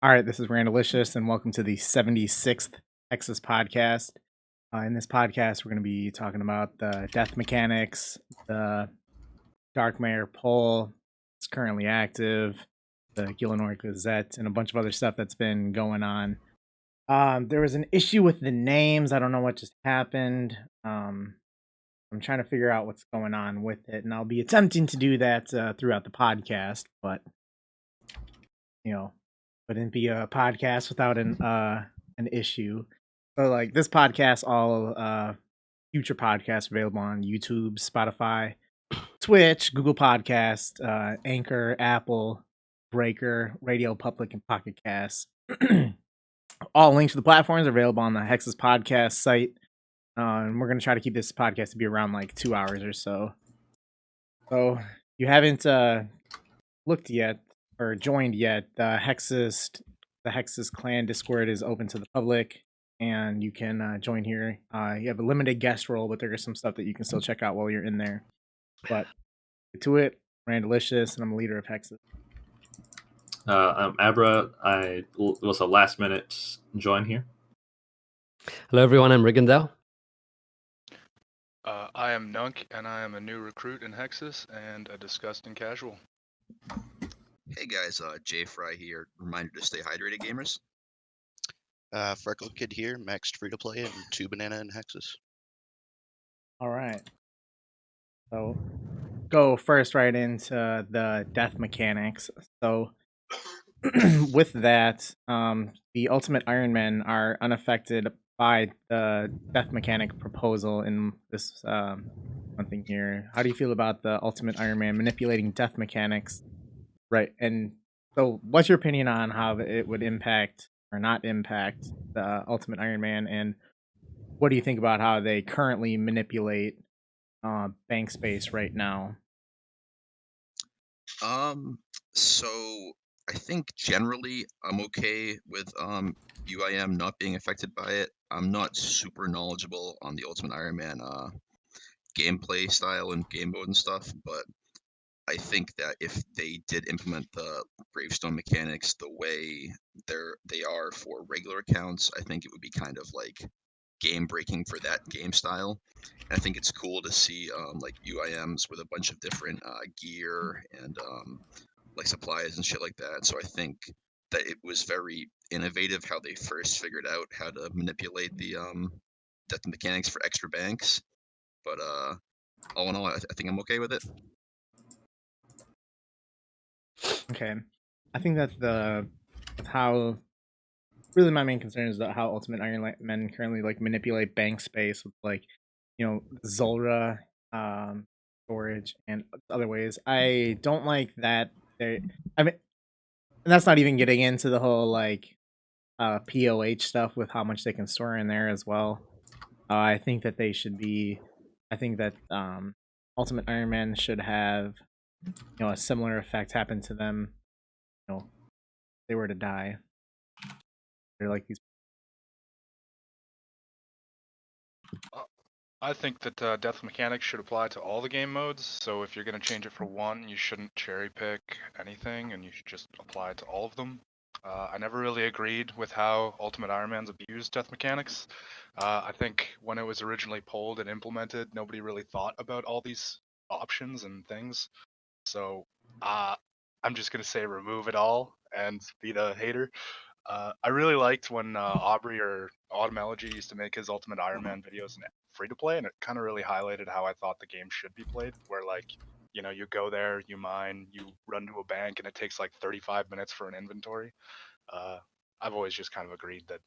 All right, this is Randalicious, and welcome to the 76th Hexis podcast. In this podcast, we're going to be talking about the death mechanics, the Dark Mayor poll. It's currently active, the Gillinor Gazette, and a bunch of other stuff that's been going on. There was an issue with the names. I don't know what just happened. I'm trying to figure out what's going on with it, and I'll be attempting to do that throughout the podcast, but wouldn't be a podcast without an issue. So like this podcast, all future podcasts available on YouTube, Spotify, Twitch, Google Podcast, Anchor, Apple, Breaker, Radio Public, and Pocket Cast. All links to the platforms are available on the Hexis podcast site. And we're going to try to keep this podcast to be around like 2 hours or so. So if you haven't looked yet or joined yet, the Hexis clan Discord is open to the public, and you can join here. You have a limited guest role, but there is some stuff that you can still check out while you're in there. But get to it, Randalicious, and I'm the leader of Hexis. I'm Abra. I was a last-minute join here. Hello, everyone. I'm Rigondeaux. I am Nunc, and I am a new recruit in Hexis and a disgusting casual. Hey guys, JFryGuy here. Reminder to stay hydrated, gamers. Freckled Kid here, maxed free to play, and 2 banana in Hexis. All right. So go first right into the death mechanics. So with that, the Ultimate Iron Men are unaffected by the death mechanic proposal in this one thing here. How do you feel about the Ultimate Iron Man manipulating death mechanics? Right, and so what's your opinion on how it would impact or not impact the Ultimate Iron Man, and what do you think about how they currently manipulate bank space right now? So I think generally I'm okay with UIM not being affected by it. I'm not super knowledgeable on the Ultimate Iron Man gameplay style and game mode and stuff, but I think that if they did implement the gravestone mechanics the way they are for regular accounts, I think it would be kind of like game breaking for that game style. And I think it's cool to see like UIMs with a bunch of different gear and like supplies and shit like that. So I think that it was very innovative how they first figured out how to manipulate the death mechanics for extra banks. But all in all, I think I'm okay with it. Okay, I think that's how really my main concern is how Ultimate Iron Men currently like manipulate bank space with like Zulrah storage and other ways. I don't like that they I mean, and that's not even getting into the whole like POH stuff with how much they can store in there as well. I think that they should be I think that Ultimate Iron Man should have a similar effect happen to them, if they were to die. They're like these. I think that death mechanics should apply to all the game modes, so if you're going to change it for one, you shouldn't cherry pick anything, and you should just apply it to all of them. I never really agreed with how Ultimate Iron Man's abused death mechanics. I think when it was originally polled and implemented, nobody really thought about all these options and things. So I'm just going to say remove it all and be the hater. I really liked when Aubrey or Autumnology used to make his Ultimate Iron Man videos in free to play, and it kind of really highlighted how I thought the game should be played. Where like, you go there, you mine, you run to a bank, and it takes like 35 minutes for an inventory. I've always just kind of agreed that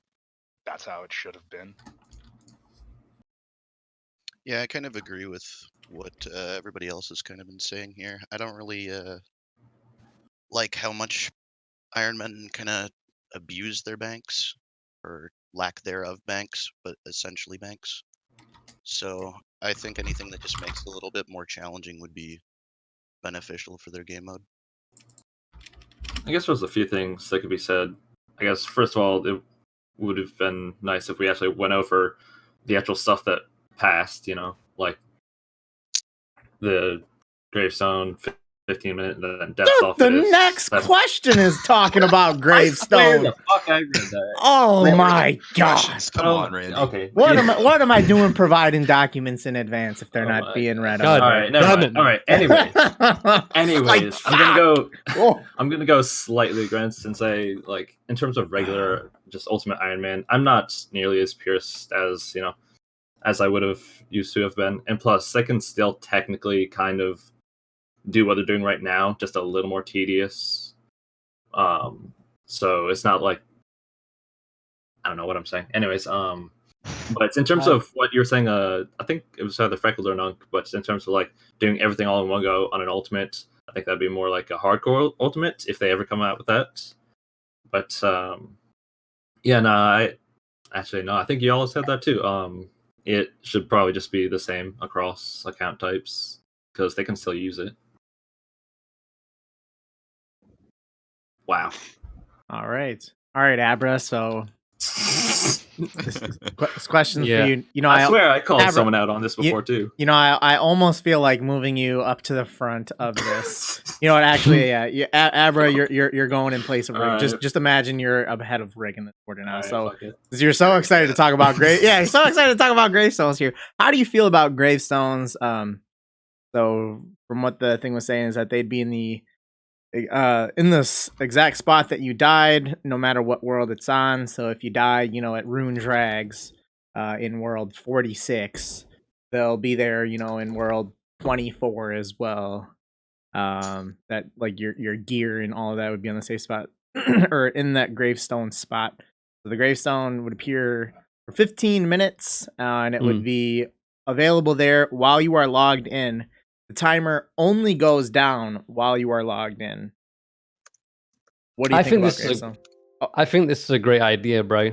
that's how it should have been. Yeah, I kind of agree with what everybody else has kind of been saying here. I don't really like how much Iron Men kind of abuse their banks, or lack thereof banks, but essentially banks. So I think anything that just makes it a little bit more challenging would be beneficial for their game mode. I guess there's a few things that could be said. I guess, first of all, it would have been nice if we actually went over the actual stuff that passed, like the gravestone 15-minute, and then deaths Dude, off. the it is. next That's- question is talking about I swear gravestone. the fuck I read that. Oh Read my god! Questions. Come on, Randy. Okay. What yeah. am I doing providing documents in advance if they're Oh not my being read? God. All right, never Damn mind. it. All right. Anyways, I'm gonna go. Oh. I'm gonna go slightly against and say, like, in terms of regular, just Ultimate Iron Man, I'm not nearly as pierced as as I would have used to have been, and plus, they can still technically kind of do what they're doing right now, just a little more tedious. So it's not like I don't know what I'm saying. Anyways, but in terms of what you're saying, I think it was either Freckled or Nunc, but in terms of like doing everything all in one go on an ultimate, I think that'd be more like a hardcore ultimate if they ever come out with that. But yeah, no, I think you all said that too. It should probably just be the same across account types because they can still use it. Wow. All right, Abra. So this question Yeah. for you. You know, I swear I called Abra- someone out on this before too. You know, I almost feel like moving you up to the front of this. You know what? Actually, yeah, Abra, you're going in place of Rig. Just imagine you're ahead of Rig in the order now. All right, So fuck it. you're so excited to talk about you're so excited to talk about gravestones here. How do you feel about gravestones? So from what the thing was saying is that they'd be in this exact spot that you died, no matter what world it's on. So if you die, at Rune Drags, in world 46, they'll be there, in world 24 as well. That like your gear and all of that would be on the same spot or in that gravestone spot. So the gravestone would appear for 15 minutes, and it would be available there while you are logged in. The timer only goes down while you are logged in. What do you think about gravestone? I think this is a great idea, bro.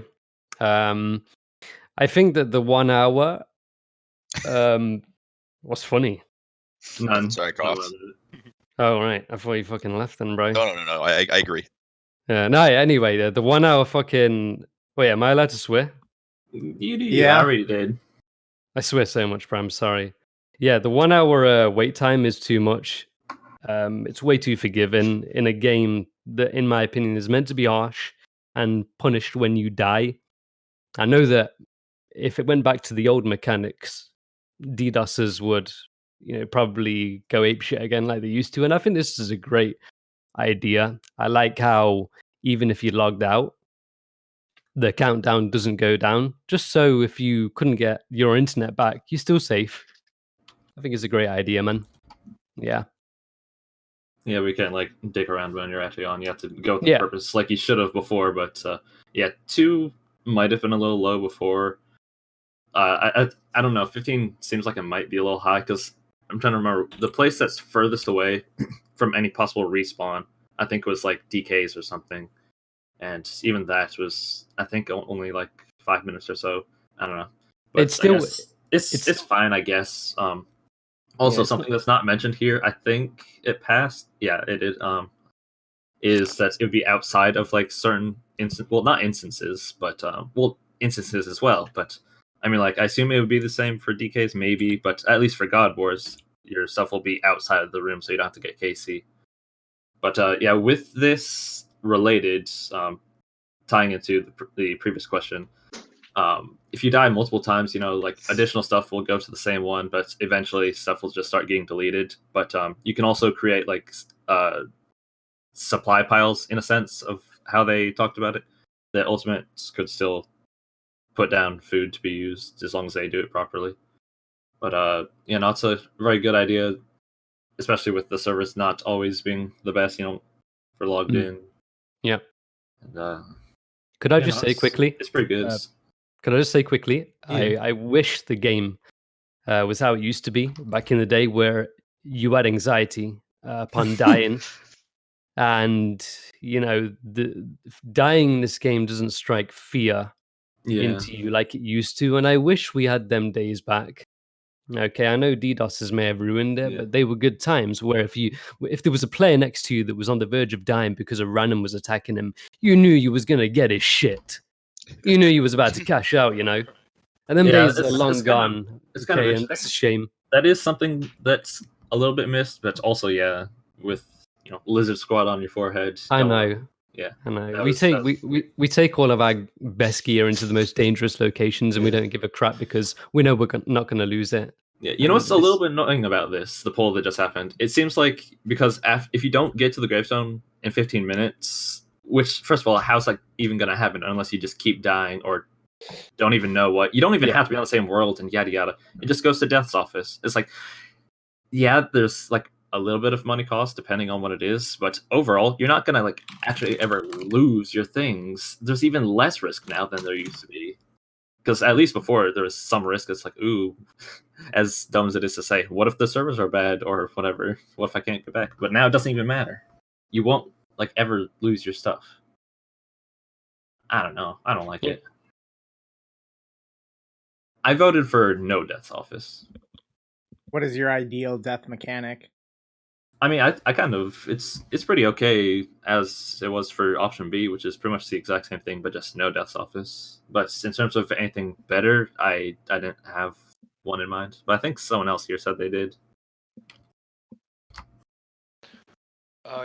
I think that the 1 hour was funny. None. Sorry, cough. Oh, right. I thought you fucking left then, bro. No. I agree. No, anyway, the 1 hour fucking... Wait, am I allowed to swear? You do. Yeah. I already did. I swear so much, bro. I'm sorry. Yeah, the 1 hour wait time is too much. It's way too forgiving in a game that, in my opinion, is meant to be harsh and punished when you die. I know that if it went back to the old mechanics, DDoSers would, probably go apeshit again like they used to. And I think this is a great idea. I like how even if you logged out, the countdown doesn't go down. Just so if you couldn't get your internet back, you're still safe. I think it's a great idea, man. Yeah. Yeah, we can't like dick around when you're actually on. You have to go with the purpose, like you should have before. But yeah, 2 might have been a little low before. I don't know. 15 seems like it might be a little high because I'm trying to remember the place that's furthest away from any possible respawn. I think was like DKs or something, and even that was I think only like 5 minutes or so. I don't know. But It's still it's fine, I guess. Also, something that's not mentioned here, I think it passed. Yeah, it did. Is that it would be outside of like certain not instances, but instances as well. But I mean, like I assume it would be the same for DKs, maybe, but at least for God Wars, your stuff will be outside of the room, so you don't have to get KC. But yeah, with this related, tying into the previous question. If you die multiple times, like additional stuff will go to the same one, but eventually stuff will just start getting deleted. But you can also create like supply piles in a sense of how they talked about it. The ultimates could still put down food to be used as long as they do it properly. But it's a very good idea, especially with the servers not always being the best, for logged in. Yeah. And, could I just say quickly? It's pretty good. Could I just say quickly? Yeah. I wish the game was how it used to be back in the day, where you had anxiety upon dying, and the dying in this game doesn't strike fear into you like it used to. And I wish we had them days back. Okay, I know DDoSers may have ruined it, but they were good times where if there was a player next to you that was on the verge of dying because a random was attacking him, you knew you was gonna get his shit. You knew you was about to cash out, And them days are long gone. It's kind of and that's a shame. That is something that's a little bit missed, but also, yeah, with lizard squad on your forehead. I know. Yeah, I know. That We was- take that was- we take all of our best gear into the most dangerous locations, and we don't give a crap because we know we're not going to lose it. Yeah, you know what's a little bit annoying about this, the poll that just happened? It seems like because if you don't get to the gravestone in 15 minutes, which, first of all, how's that even going to happen unless you just keep dying or don't even know what? You don't even have to be on the same world and yada yada. It just goes to Death's office. It's like, yeah, there's like a little bit of money cost depending on what it is, but overall, you're not going to like actually ever lose your things. There's even less risk now than there used to be. Because at least before there was some risk. It's like, ooh, as dumb as it is to say, what if the servers are bad or whatever? What if I can't get back? But now it doesn't even matter. You won't like ever lose your stuff. I don't know. I don't like it. I voted for no Death's office. What is your ideal death mechanic? I mean, I kind of it's pretty okay as it was for option B, which is pretty much the exact same thing, but just no Death's office. But in terms of anything better, I didn't have one in mind. But I think someone else here said they did.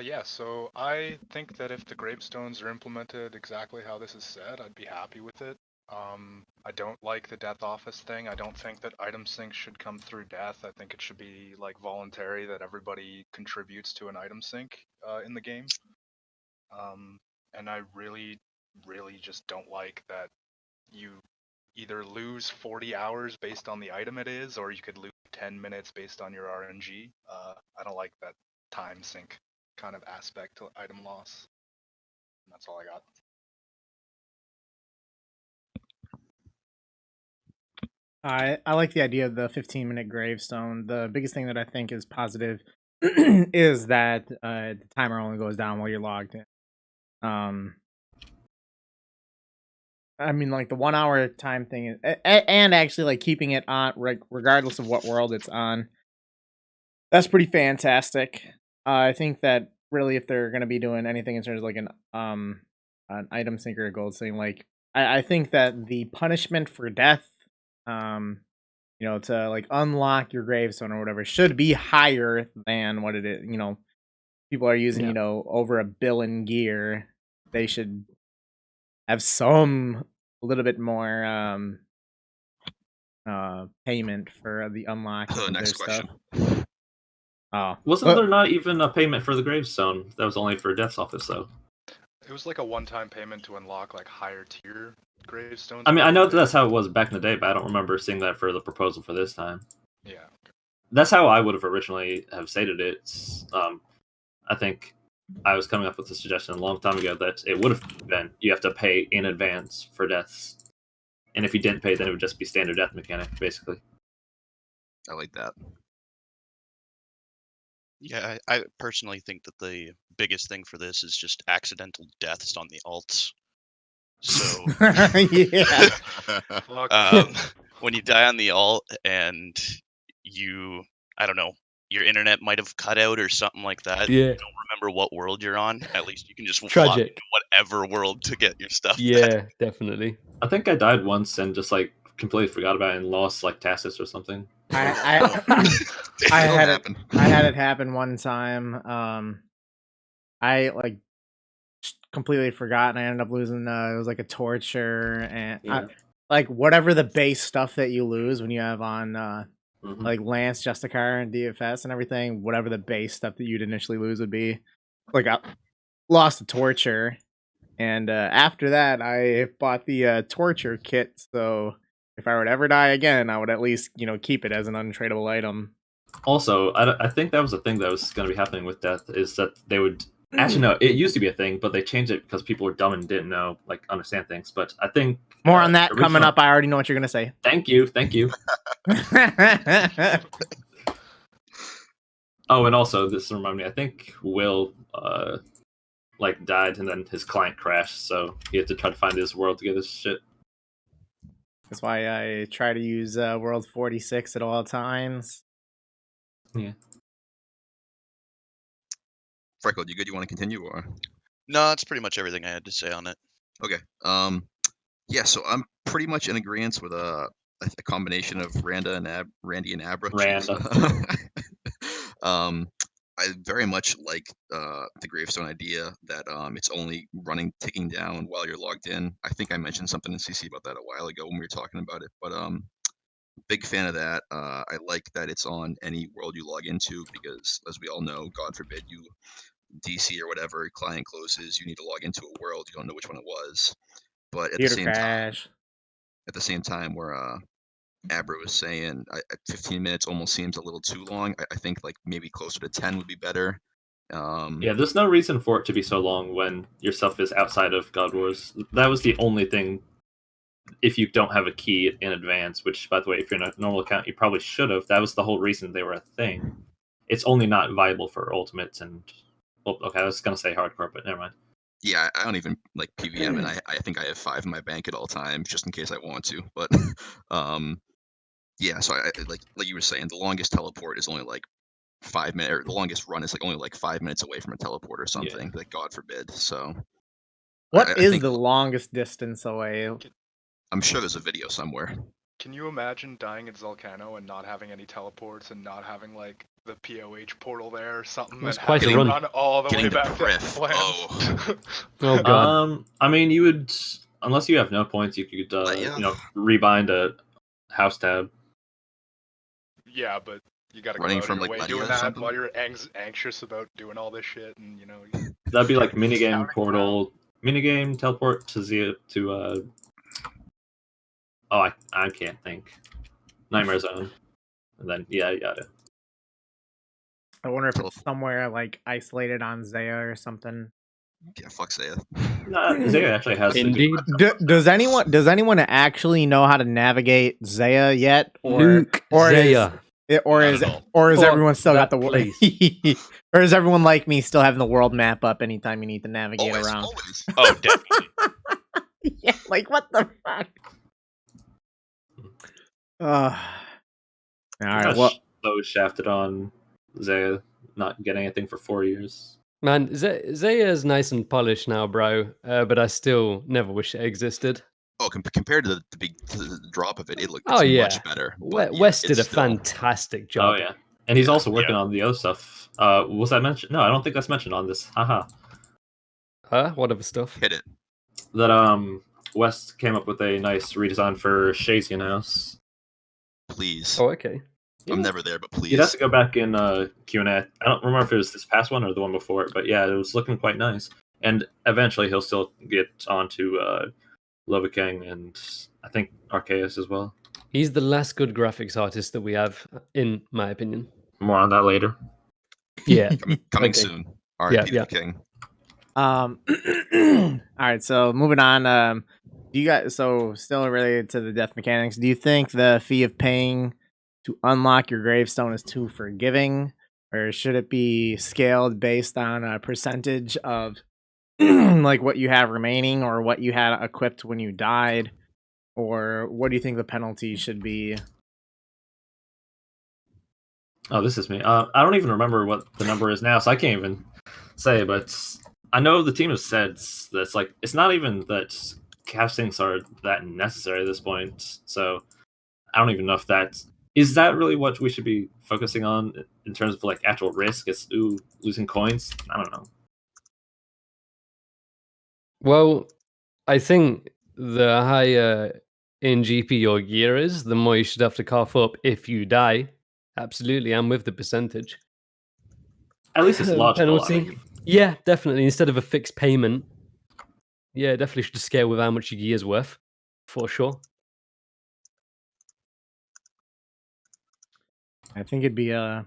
Yeah, so I think that if the gravestones are implemented exactly how this is said, I'd be happy with it. I don't like the death office thing. I don't think that item sync should come through death. I think it should be like voluntary that everybody contributes to an item sync in the game. And I really just don't like that you either lose 40 hours based on the item it is, or you could lose 10 minutes based on your RNG. I don't like that time sync kind of aspect to item loss. And that's all I got. I like the idea of the 15-minute gravestone. The biggest thing that I think is positive is that the timer only goes down while you're logged in. I mean, like the 1 hour time thing, and actually like keeping it on, regardless of what world it's on. That's pretty fantastic. I think that really, if they're going to be doing anything in terms of like an item sync or a gold sync, like I think that the punishment for death, to like unlock your gravestone or whatever, should be higher than what it is. People are using over $1 billion gear. They should have a little bit more payment for the unlocking of their Next question. stuff. Oh, Wasn't there not even a payment for the gravestone? That was only for Death's office, though. It was like a one-time payment to unlock like higher tier gravestones. I mean, I know that's how it was back in the day, but I don't remember seeing that for the proposal for this time. Yeah. That's how I would have originally have stated it. I think I was coming up with a suggestion a long time ago that it would have been you have to pay in advance for deaths, and if you didn't pay, then it would just be standard death mechanic, basically. I like that. Yeah, I personally think that the biggest thing for this is just accidental deaths on the alts. So yeah. When you die on the alt and I don't know, your internet might have cut out or something like that. Yeah. You don't remember what world you're on. At least you can just Tragic. flop into whatever world to get your stuff. Yeah, back. definitely. I think I died once and just like completely forgot about it and lost like Tassus or something. I had it happen one time. I like completely forgot, and I ended up losing. It was like a torture, and like whatever the base stuff that you lose when you have on like Lance, Justicar, and DFS and everything. Whatever the base stuff that you'd initially lose would be. Like I lost the torture, and after that, I bought the torture kit. So if I were to ever die again, I would at least keep it as an untradeable item. Also, I think that was the thing that was going to be happening with death is that they would actually no, it used to be a thing, but they changed it because people were dumb and didn't know understand things. But I think more on that coming up. I already know what you're gonna say. Thank you. Oh, and also this reminded me. I think Will died and then his client crashed, so he had to try to find his world to get his shit. That's why I try to use World 46 at all times. Yeah. Freckled, you good? You want to continue or? No, that's pretty much everything I had to say on it. Okay. Yeah. So I'm pretty much in agreement with a combination of Randy and Abra. I very much like the gravestone idea that it's only ticking down while you're logged in. I think I mentioned something in CC about that a while ago when we were talking about it, but big fan of that. I like that it's on any world you log into because, as we all know, God forbid you DC or whatever client closes, you need to log into a world you don't know which one it was. But at the Computer same time, crash. where Abra was saying, 15 minutes almost seems a little too long. I think like maybe closer to 10 would be better. Yeah, there's no reason for it to be so long when your stuff is outside of God Wars. That was the only thing. If you don't have a key in advance, which, by the way, if you're in a normal account, you probably should have. That was the whole reason they were a thing. It's only not viable for ultimates and. Well, okay, I was gonna say hardcore, but never mind. Yeah, I don't even like PVM, and I think I have 5 in my bank at all times, just in case I want to. But yeah. So I like you were saying, the longest teleport is only like 5 minutes, or the longest run is like only like 5 minutes away from a teleport or something. Like God forbid. So What I is think the longest distance away? I'm sure there's a video somewhere. Can you imagine dying at Zelcano and not having any teleports and not having like the POH portal there or something? That's and quite having a to run. run all the way Getting the back to Priff. lands? Oh. Oh god. I mean, you would, unless you have no points, you could Yeah. rebind a house tab. Yeah, but you gotta go Running out from, of your like, way Lydia doing or that something? while you're anxious about doing all this shit, and you know. That'd be like minigame portal, minigame teleport to oh, I can't think. Nightmare Zone, and then yeah, you got it. I wonder if it's somewhere like isolated on Zaya or something. Yeah, fuck Saya. Nah, Zaya actually has some Indeed. Does anyone actually know how to navigate Zaya yet, Nunc or Zaya. Not at all. or is Fuck everyone still got that the place. or is everyone like me still having the world map up anytime you need to navigate around? Always. Oh, definitely. Yeah, like what the fuck? All right, well, so shafted on Zaya not getting anything for 4 years. Man, Zaya is nice and polished now, bro. But I still never wish it existed. Oh, compared to the drop of it, it looked Oh, yeah. much better. But yeah, West did it's a still- fantastic job. Oh yeah, and he's Yeah, also working on the other stuff. Was that mentioned? No, I don't think that's mentioned on this. Haha. Huh? What other stuff? hit it. That West came up with a nice redesign for Shazian House. Please. Oh, okay. I'm never there, but please. You'd have to go back in Q&A. I don't remember if it was this past one or the one before it, but yeah, it was looking quite nice. And eventually he'll still get onto Lovakeng and I think Arceus as well. He's the last good graphics artist that we have, in my opinion. More on that later. Yeah. Coming Okay. soon. R.I.P. Yeah. King. all right, so moving on. Do you guys still related to the death mechanics? Do you think the fee of paying to unlock your gravestone is too forgiving, or should it be scaled based on a percentage of like what you have remaining or what you had equipped when you died, or what do you think the penalty should be? Oh, this is me. I don't even remember what the number is now, so I can't even say. But I know the team has said that it's like it's not even that cash sinks are that necessary at this point. So I don't even know if is that really what we should be focusing on in terms of like actual risk. It's losing coins. I don't know. Well, I think the higher in GP your gear is, the more you should have to cough up if you die. Absolutely, I'm with the percentage. At least it's logical. Penalty. I mean. Yeah, definitely. Instead of a fixed payment, yeah, definitely should scale with how much your gear's worth, for sure. I think it'd be a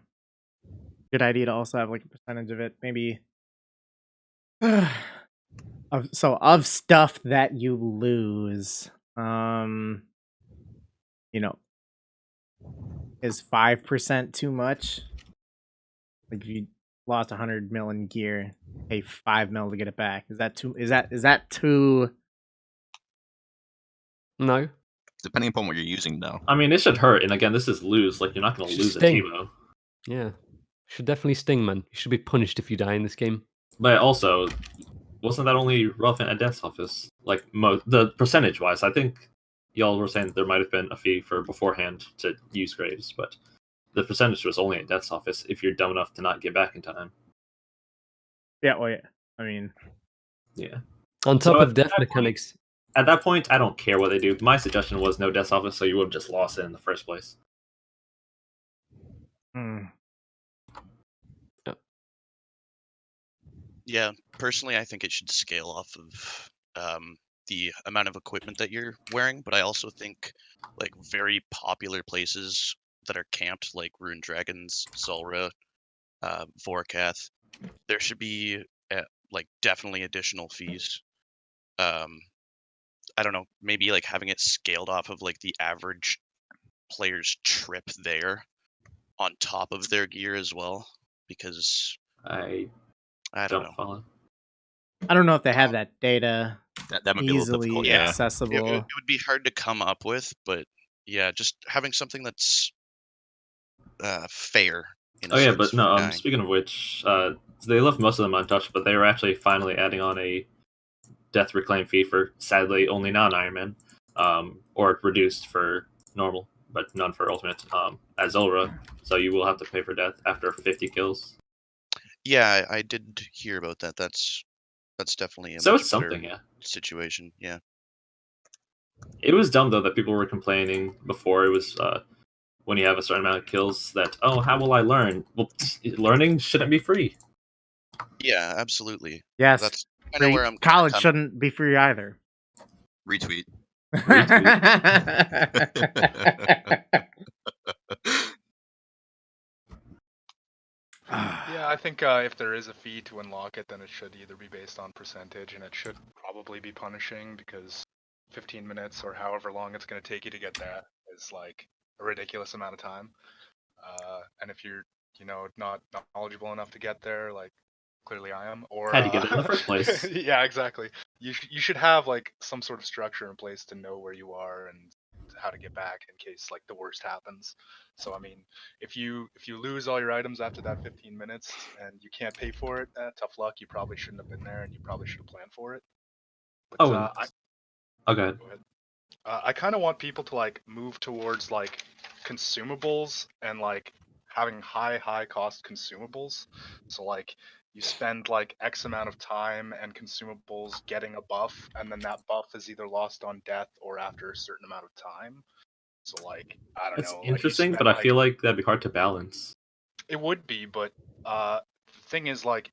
good idea to also have like a percentage of it, maybe of stuff that you lose. Is 5% too much? Like if you lost 100 mil in gear, pay 5 mil to get it back. Is that too? No. Depending upon what you're using, though. I mean, it should hurt. And again, this is lose. Like you're not going to lose a Sting. Teemo. Yeah. Should definitely sting, man. You should be punished if you die in this game. But also, wasn't that only relevant at Death's Office? Like the percentage wise, I think y'all were saying there might have been a fee for beforehand to use graves, but the percentage was only at death's office if you're dumb enough to not get back in time. Yeah, well, yeah. I mean, yeah. On top So of death mechanics. At that point, I don't care what they do. My suggestion was no death's office, so you would have just lost it in the first place. Yeah, personally, I think it should scale off of the amount of equipment that you're wearing, but I also think like very popular places that are camped, like Rune Dragons, Zulrah, Vorkath, there should be like definitely additional fees. I don't know, maybe like having it scaled off of like the average player's trip there on top of their gear as well, because I don't know. follow. I don't know if they have that data That might be a little easily difficult. Yeah. accessible. It would be hard to come up with, but yeah, just having something that's fair. In a Oh yeah, sense but for no. dying. Speaking of which, they left most of them untouched, but they were actually finally adding on a death reclaim fee for sadly only non-Ironman, or reduced for normal, but none for ultimate. At Zulrah, so you will have to pay for death after 50 kills. Yeah, I did hear about that. That's definitely a So much it's better something, yeah. situation. Yeah. It was dumb though that people were complaining before. It was when you have a certain amount of kills that, oh, how will I learn? Well, learning shouldn't be free. Yeah, absolutely. Yes, That's kind of where I'm. College shouldn't be free either. Retweet. Yeah, I think if there is a fee to unlock it, then it should either be based on percentage, and it should probably be punishing, because 15 minutes or however long it's going to take you to get that is like a ridiculous amount of time. And if you're, not knowledgeable enough to get there, like clearly I am, or Had to get it in the first place. yeah, exactly. You should have like some sort of structure in place to know where you are and how to get back in case like the worst happens. So I mean, if you lose all your items after that 15 minutes and you can't pay for it, tough luck. You probably shouldn't have been there, and you probably should have planned for it. But Go ahead. I kind of want people to like move towards like consumables and like having high cost consumables. So like you spend like X amount of time and consumables getting a buff, and then that buff is either lost on death or after a certain amount of time. So like I don't It's know. interesting, Like but I feel like that'd be hard to balance. it would be, but the thing is like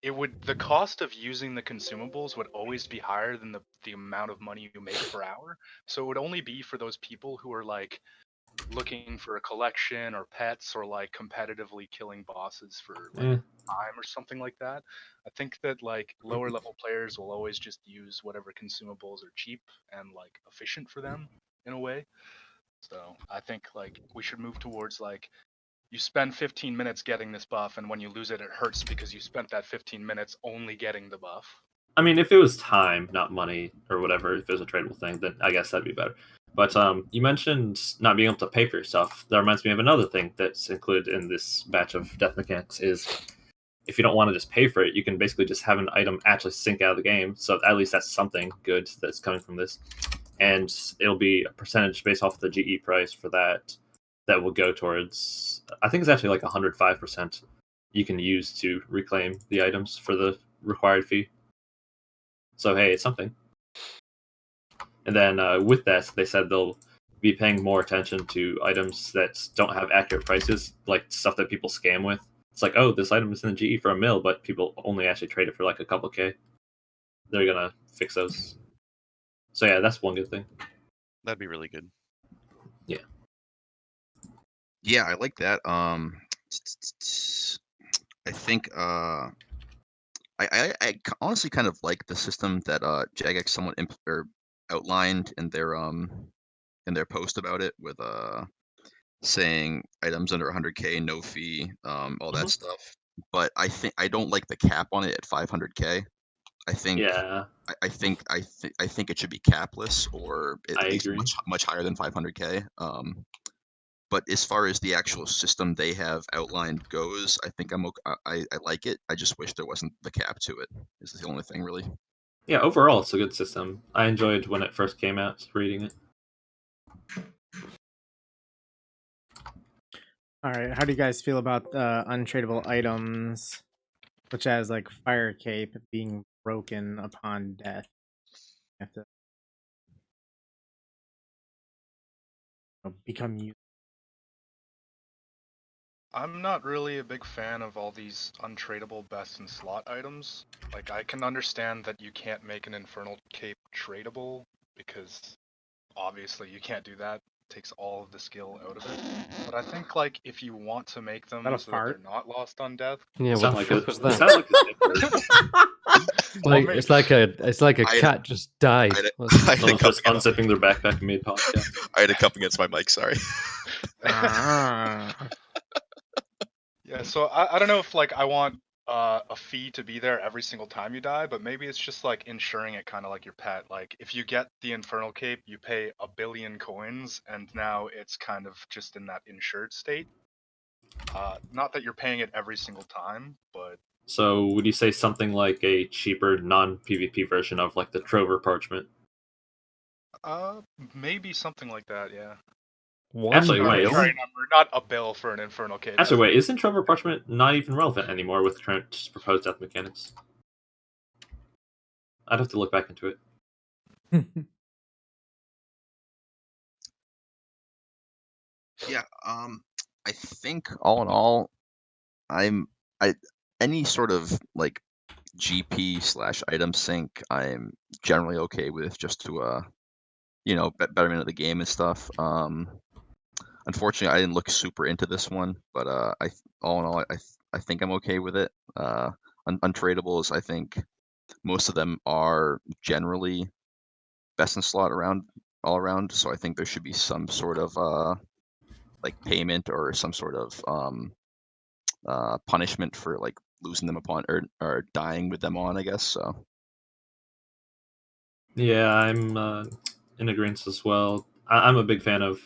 the cost of using the consumables would always be higher than the amount of money you make per hour. So it would only be for those people who are like looking for a collection or pets, or like competitively killing bosses for like time or something like that. I think that like lower level players will always just use whatever consumables are cheap and like efficient for them in a way. So I think like we should move towards like you spend 15 minutes getting this buff, and when you lose it, it hurts because you spent that 15 minutes only getting the buff. I mean, if it was time, not money or whatever, if it was a tradable thing, then I guess that'd be better. But you mentioned not being able to pay for your stuff. That reminds me of another thing that's included in this batch of death mechanics is if you don't want to just pay for it, you can basically just have an item actually sync out of the game. So at least that's something good that's coming from this. And it'll be a percentage based off the GE price for that will go towards, I think it's actually like 105% you can use to reclaim the items for the required fee. So hey, it's something. And then with that, they said they'll be paying more attention to items that don't have accurate prices, like stuff that people scam with. It's like, oh, this item is in the GE for $1 million, but people only actually trade it for like a couple K. They're gonna fix those. So yeah, that's one good thing. That'd be really good. Yeah. Yeah, I like that. I think I honestly kind of like the system that Jagex somewhat outlined in their post about it, with saying items under 100K no fee, all that stuff. But I don't like the cap on it at 500K. I think Yeah, I think it should be capless, or at I least agree. much higher than 500K. But as far as the actual system they have outlined goes, I think I like it. I just wish there wasn't the cap to it. Is the only thing really. Yeah, overall it's a good system. I enjoyed when it first came out reading it. All right, how do you guys feel about untradeable items, such as like Fire Cape being broken upon death? You have to become used. I'm not really a big fan of all these untradeable best in slot items. Like, I can understand that you can't make an Infernal Cape tradable, because obviously you can't do that. It takes all of the skill out of it. But I think, like, if you want to make them that a so that they're fart? not lost on death, Yeah, what Sound the like fuck a, was it that? sounded like a zipper. Like I'll it's like a I- cat just died. I- What's- I- Someone's just unzipping their backpack mid podcast. I had to cup against my mic. Sorry. Ah. Yeah, so I don't know if like I want a fee to be there every single time you die, but maybe it's just like insuring it kind of like your pet. Like if you get the Infernal Cape, you pay 1 billion coins, and now it's kind of just in that insured state. Not that you're paying it every single time, but So would you say something like a cheaper non-PvP version of like the Trover Parchment? maybe something like that. Yeah. Actually, One wait, bill? Sorry, number, not a bill for an Infernal Cape. Actually, wait, isn't Trover Parchment not even relevant anymore with Trent's proposed death mechanics? I'd have to look back into it. Yeah, I think all in all, I any sort of like GP / item sync, I'm generally okay with, just to betterment of the game and stuff. Unfortunately, I didn't look super into this one, but all in all, I think I'm okay with it. Untradables, I think most of them are generally best in slot all around. So I think there should be some sort of like payment or some sort of punishment for like losing them upon or dying with them on, I guess. So Yeah, I'm in agreement as well. I'm a big fan of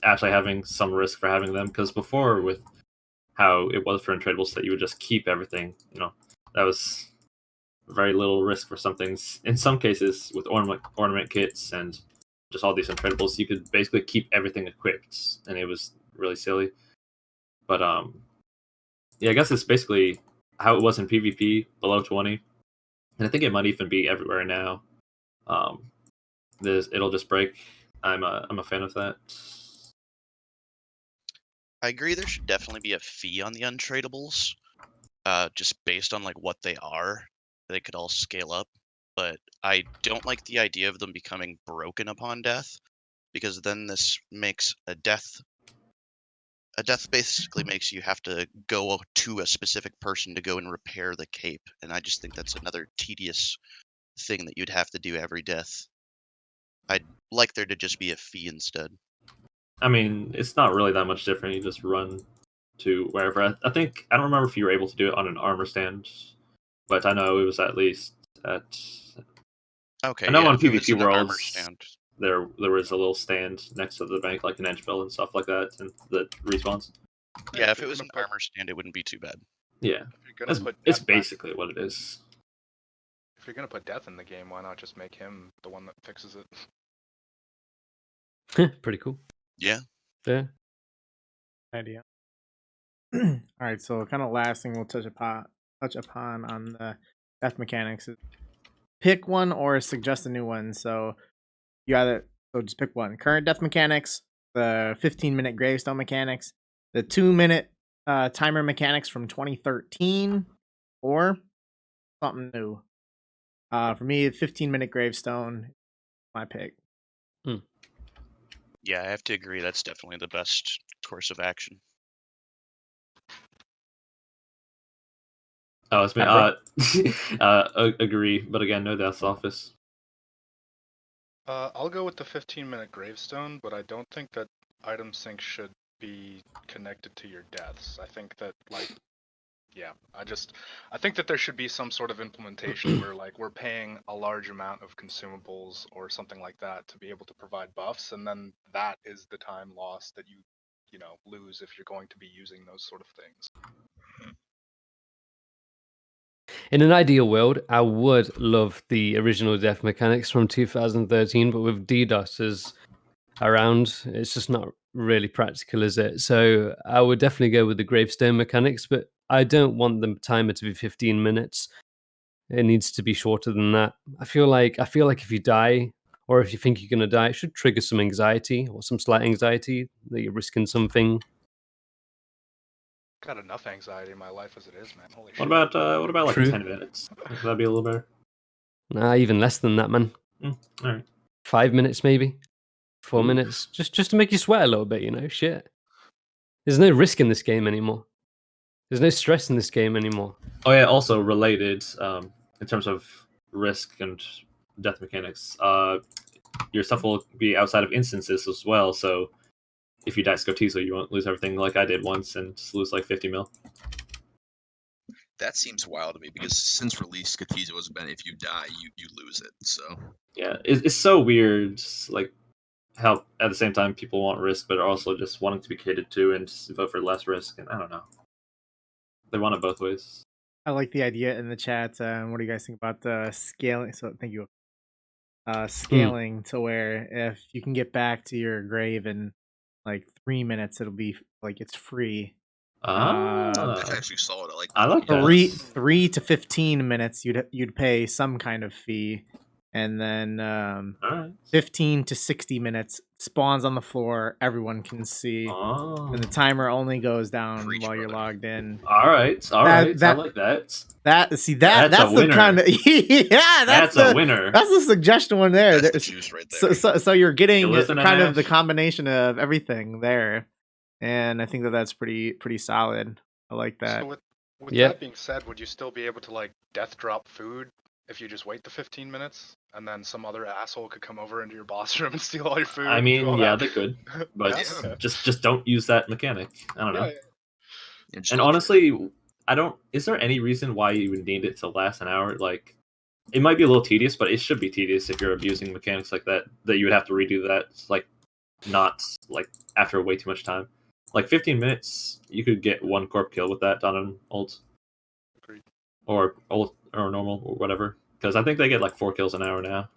actually having some risk for having them, because before, with how it was for untradables, that you would just keep everything, that was very little risk for some things. In some cases, with ornament kits and just all these untradables, you could basically keep everything equipped, and it was really silly. But yeah, I guess it's basically how it was in PvP below 20, and I think it might even be everywhere now. It'll just break. I'm a fan of that. I agree. There should definitely be a fee on the untradables, just based on like what they are. They could all scale up, but I don't like the idea of them becoming broken upon death, because then this makes a death. A death basically makes you have to go to a specific person to go and repair the cape, and I just think that's another tedious thing that you'd have to do every death. I'd like there to just be a fee instead. I mean, it's not really that much different. You just run to wherever. I think, I don't remember if you were able to do it on an armor stand, but I know it was at least at. Okay, I know yeah, on if it was PvP an armor Worlds stand. there was a little stand next to the bank, like an Edgeville and stuff like that, and that respawns. Yeah, if it you're was gonna an put- armor stand, it wouldn't be too bad. Yeah, if you're gonna put it's death back- basically what it is. if you're gonna put death in the game, why not just make him the one that fixes it? Pretty cool. Yeah. Yeah. Idea. All right, so kind of last thing we'll touch upon on the death mechanics is pick one or suggest a new one. So just pick one. Current death mechanics, the 15-minute gravestone mechanics, the 2-minute timer mechanics from 2013, or something new. For me, 15-minute gravestone, my pick. Yeah, I have to agree. That's definitely the best course of action. Oh, it's me. Abra? Agree, but again, no death's office. I'll go with the 15-minute gravestone, but I don't think that item sync should be connected to your deaths. I think that I think that there should be some sort of implementation where like we're paying a large amount of consumables or something like that to be able to provide buffs, and then that is the time lost that you lose if you're going to be using those sort of things. In an ideal world, I would love the original death mechanics from 2013, but with DDoSes around, it's just not really practical, is it? So I would definitely go with the gravestone mechanics, but I don't want the timer to be 15 minutes. It needs to be shorter than that. I feel like if you die, or if you think you're going to die, it should trigger some anxiety or some slight anxiety that you're risking something. Got enough anxiety in my life as it is, man. Holy shit. What about like True. 10 minutes? Would that be a little better? Nah, even less than that, man. All right. 5 minutes, maybe 4 Oof. minutes, just to make you sweat a little bit. Shit. There's no risk in this game anymore. There's no stress in this game anymore. Oh yeah, also related in terms of risk and death mechanics. Your stuff will be outside of instances as well. So if you die Scotizo, you won't lose everything like I did once and just lose like 50 mil. That seems wild to me because since release, Scotizo has been if you die, you lose it. So Yeah, it's so weird. Like how at the same time people want risk, but are also just wanting to be catered to and just vote for less risk. And I don't know. They want it both ways. I like the idea in the chat. What do you guys think about scaling? So thank you. Scaling to where if you can get back to your grave in like 3 minutes, it'll be like it's free. that's actually solid. I like that. 3 to 15 minutes, you'd pay some kind of fee, and then All right. 15 to 60 minutes spawns on the floor. Everyone can see. Oh. And the timer only goes down Preach, while you're brother. logged in. All right. I like that. That's That's a the winner. kind of yeah. That's a winner. That's the suggestion one there. That's the juice right there. So you're getting You listen to kind of the Nash? combination of everything there, and I think that's pretty solid. I like that. So with Yeah. that being said, would you still be able to like death drop food if you just wait the 15 minutes and then some other asshole could come over into your boss room and steal all your food? I and do mean, all yeah, that? they could, but Yeah, okay. just don't use that mechanic. I don't know. Yeah, Yeah, just And don't honestly, I don't. Is there any reason why you would need it to last an hour? Like, it might be a little tedious, but it should be tedious if you're abusing mechanics like that. That you would have to redo that, like, not like after way too much time. Like 15 minutes, you could get one corp kill with that on an ult, Agreed. or normal or whatever. Because I think they get like 4 kills an hour now.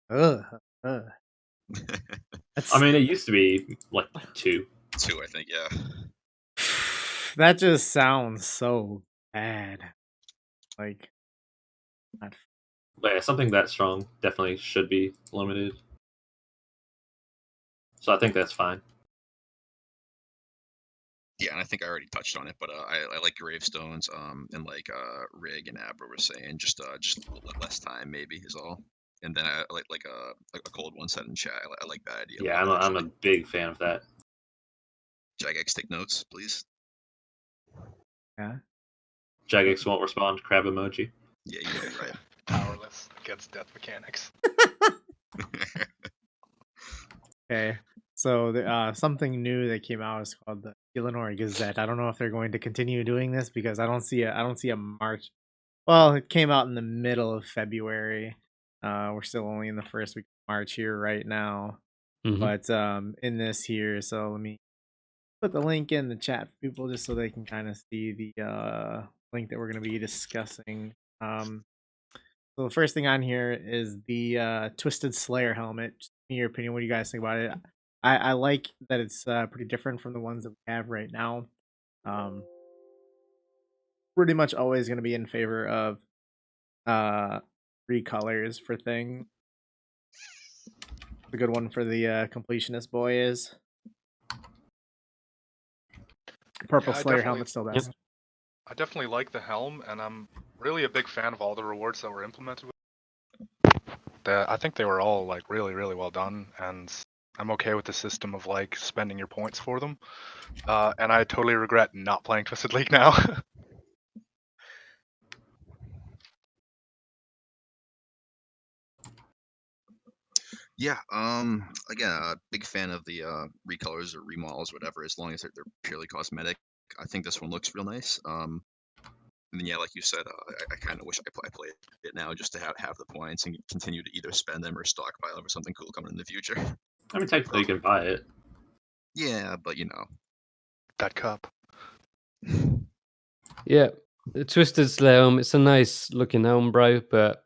Ugh. I mean, it used to be like 2. 2, I think. Yeah. That just sounds so bad. Like, not But yeah, something that strong definitely should be limited. So I think that's fine. Yeah, and I think I already touched on it, but I like gravestones, and like Rig and Abra were saying, just less time maybe is all. And then I like a cold one set in chat. I like that idea. Yeah, I'm a big fan of that. Jagex, take notes, please. yeah. Jagex won't respond. Crab emoji. Yeah, you know, right. Powerless against death mechanics. Okay. So something new that came out is called the Illinois Gazette. I don't know if they're going to continue doing this because I don't see a March. Well, it came out in the middle of February. We're still only in the first week of March here right now. Mhm. But in this here, so let me put the link in the chat for people just so they can kind of see the link that we're going to be discussing. So the first thing on here is the Twisted Slayer helmet. Just in your opinion, what do you guys think about it? I like that it's pretty different from the ones that we have right now. Pretty much always going to be in favor of 3 colors for thing. The good one for the completionist boy is purple Yeah, I Slayer definitely- helmet still best. I definitely like the helm, and I'm really a big fan of all the rewards that were implemented with I think they were all like really, really well done, and I'm okay with the system of like spending your points for them. And I totally regret not playing Twisted League now. Yeah. Again, a big fan of the recolors or remodels, whatever, as long as they're purely cosmetic. I think this one looks real nice. And then yeah, like you said, I kind of wish I played it now just to have the points and continue to either spend them or stockpile for something cool coming in the future. I mean, technically you can buy it. Yeah, but you know. That cup. Yeah, the Twisted Slayer helmet. It's a nice looking helm, bro, but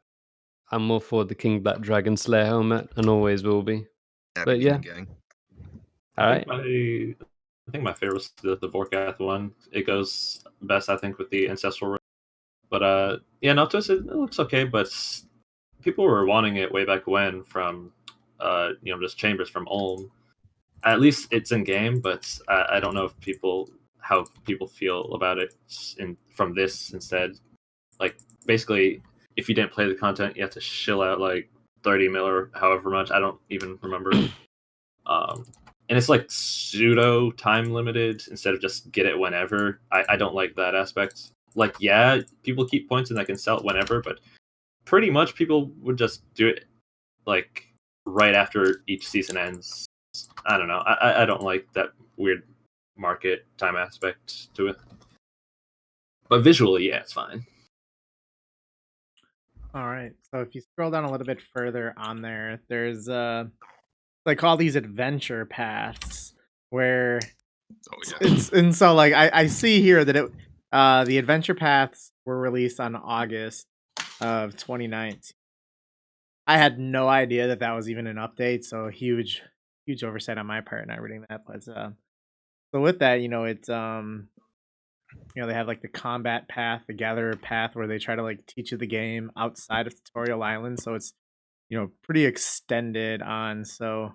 I'm more for the King Black Dragon Slayer helmet and always will be. Happy But yeah. meeting, gang. All right. I think my favorite was the Vorkath one. It goes best, I think, with the ancestral. But yeah, no, Twisted, it looks okay, but people were wanting it way back when from just Chambers from Ulm. At least it's in game, but I don't know if how people feel about it from this instead. Like basically, if you didn't play the content, you have to shill out like 30 mil or however much. I don't even remember. And it's like pseudo time limited instead of just get it whenever. I don't like that aspect. Like, yeah, people keep points and they can sell it whenever, but pretty much people would just do it like right after each season ends. I don't know. I don't like that weird market time aspect to it. But visually, yeah, it's fine. All right. So if you scroll down a little bit further on there, there's like all these adventure paths where and so like I see here that the adventure paths were released on August of 2019. I had no idea that was even an update, so huge oversight on my part not reading that. But so with that, it's they have like the combat path, the gatherer path, where they try to like teach you the game outside of Tutorial Island, so it's pretty extended on. So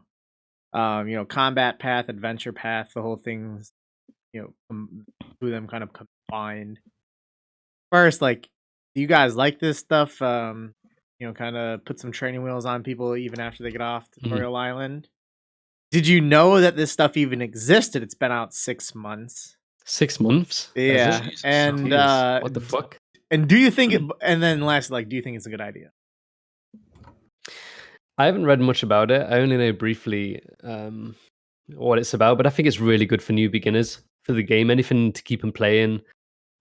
combat path, adventure path, the whole thing's two of them kind of combined. First, like, do you guys like this stuff? Kind of put some training wheels on people even after they get off Tutorial Island. Did you know that this stuff even existed? It's been out 6 months. 6 months? Yeah, and what the fuck? And do you think it? And then last, like, do you think it's a good idea? I haven't read much about it. I only know briefly what it's about, but I think it's really good for new beginners for the game. Anything to keep them playing,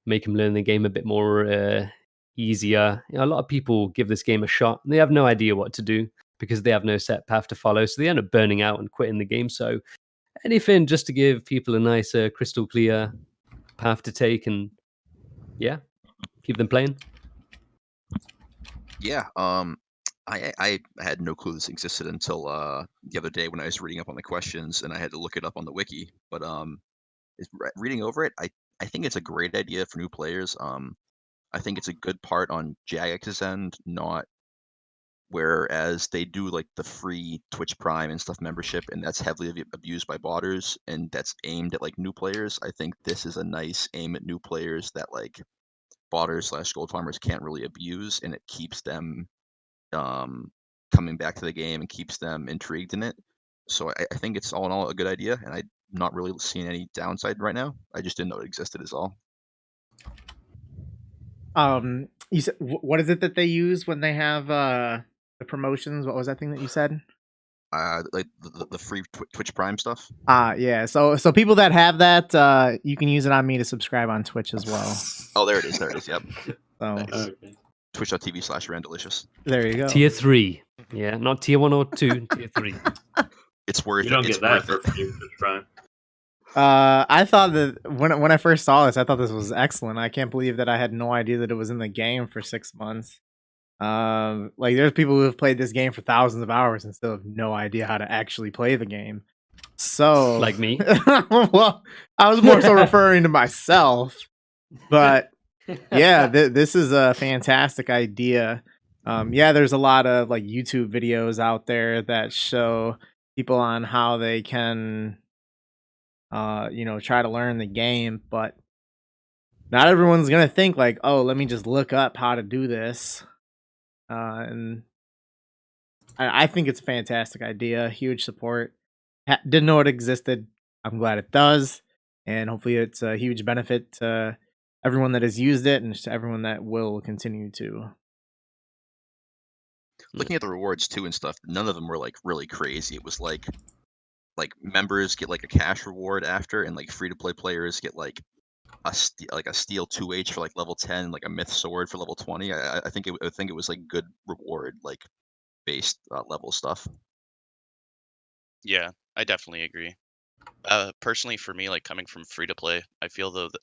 make them learn the game a bit more easier. A lot of people give this game a shot and they have no idea what to do because they have no set path to follow, so they end up burning out and quitting the game. So anything just to give people a nice crystal clear path to take and keep them playing. Yeah, I had no clue this existed until the other day when I was reading up on the questions, and I had to look it up on the wiki. But reading over it, I think it's a great idea for new players. I think it's a good part on Jagex's end, not whereas they do like the free Twitch Prime and stuff membership, and that's heavily abused by botters, and that's aimed at like new players. I think this is a nice aim at new players that like botters / gold farmers can't really abuse, and it keeps them coming back to the game and keeps them intrigued in it. So I think it's all in all a good idea, and I'm not really seeing any downside right now. I just didn't know it existed is all. You said, what is it that they use when they have the promotions? What was that thing that you said? Like the free Twitch Prime stuff. Yeah. So people that have that, you can use it on me to subscribe on Twitch as well. Oh, there it is. Yep. So nice. Okay. Twitch.tv/Randalicious. There you go. Tier 3. Yeah, not tier 1 or 2, tier 3. It's worth it. You don't get that for free Prime. I thought that when I first saw this, I thought this was excellent. I can't believe that I had no idea that it was in the game for 6 months. Like there's people who have played this game for thousands of hours and still have no idea how to actually play the game. So like me. Well, I was more so referring to myself, but yeah, this is a fantastic idea. There's a lot of like YouTube videos out there that show people on how they can try to learn the game, but not everyone's gonna think like, oh, let me just look up how to do this. And I think it's a fantastic idea. Huge support. Didn't know it existed. I'm glad it does, and hopefully it's a huge benefit to everyone that has used it and to everyone that will continue to. Looking at the rewards too and stuff, none of them were like really crazy. It was like members get like a cash reward after, and like free to play players get like a steel 2H for like level 10, like a myth sword for level 20. I think it was like good reward like based level stuff. Yeah, I definitely agree. Personally, for me, like coming from free to play, I feel though that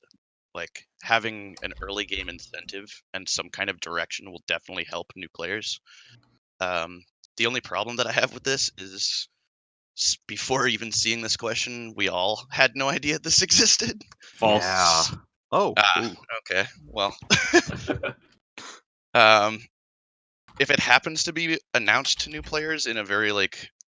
like having an early game incentive and some kind of direction will definitely help new players. The only problem that I have with this is before even seeing this question, we all had no idea this existed. False. Yeah. Oh. Ooh. Okay. Well, if it happens to be announced to new players in a very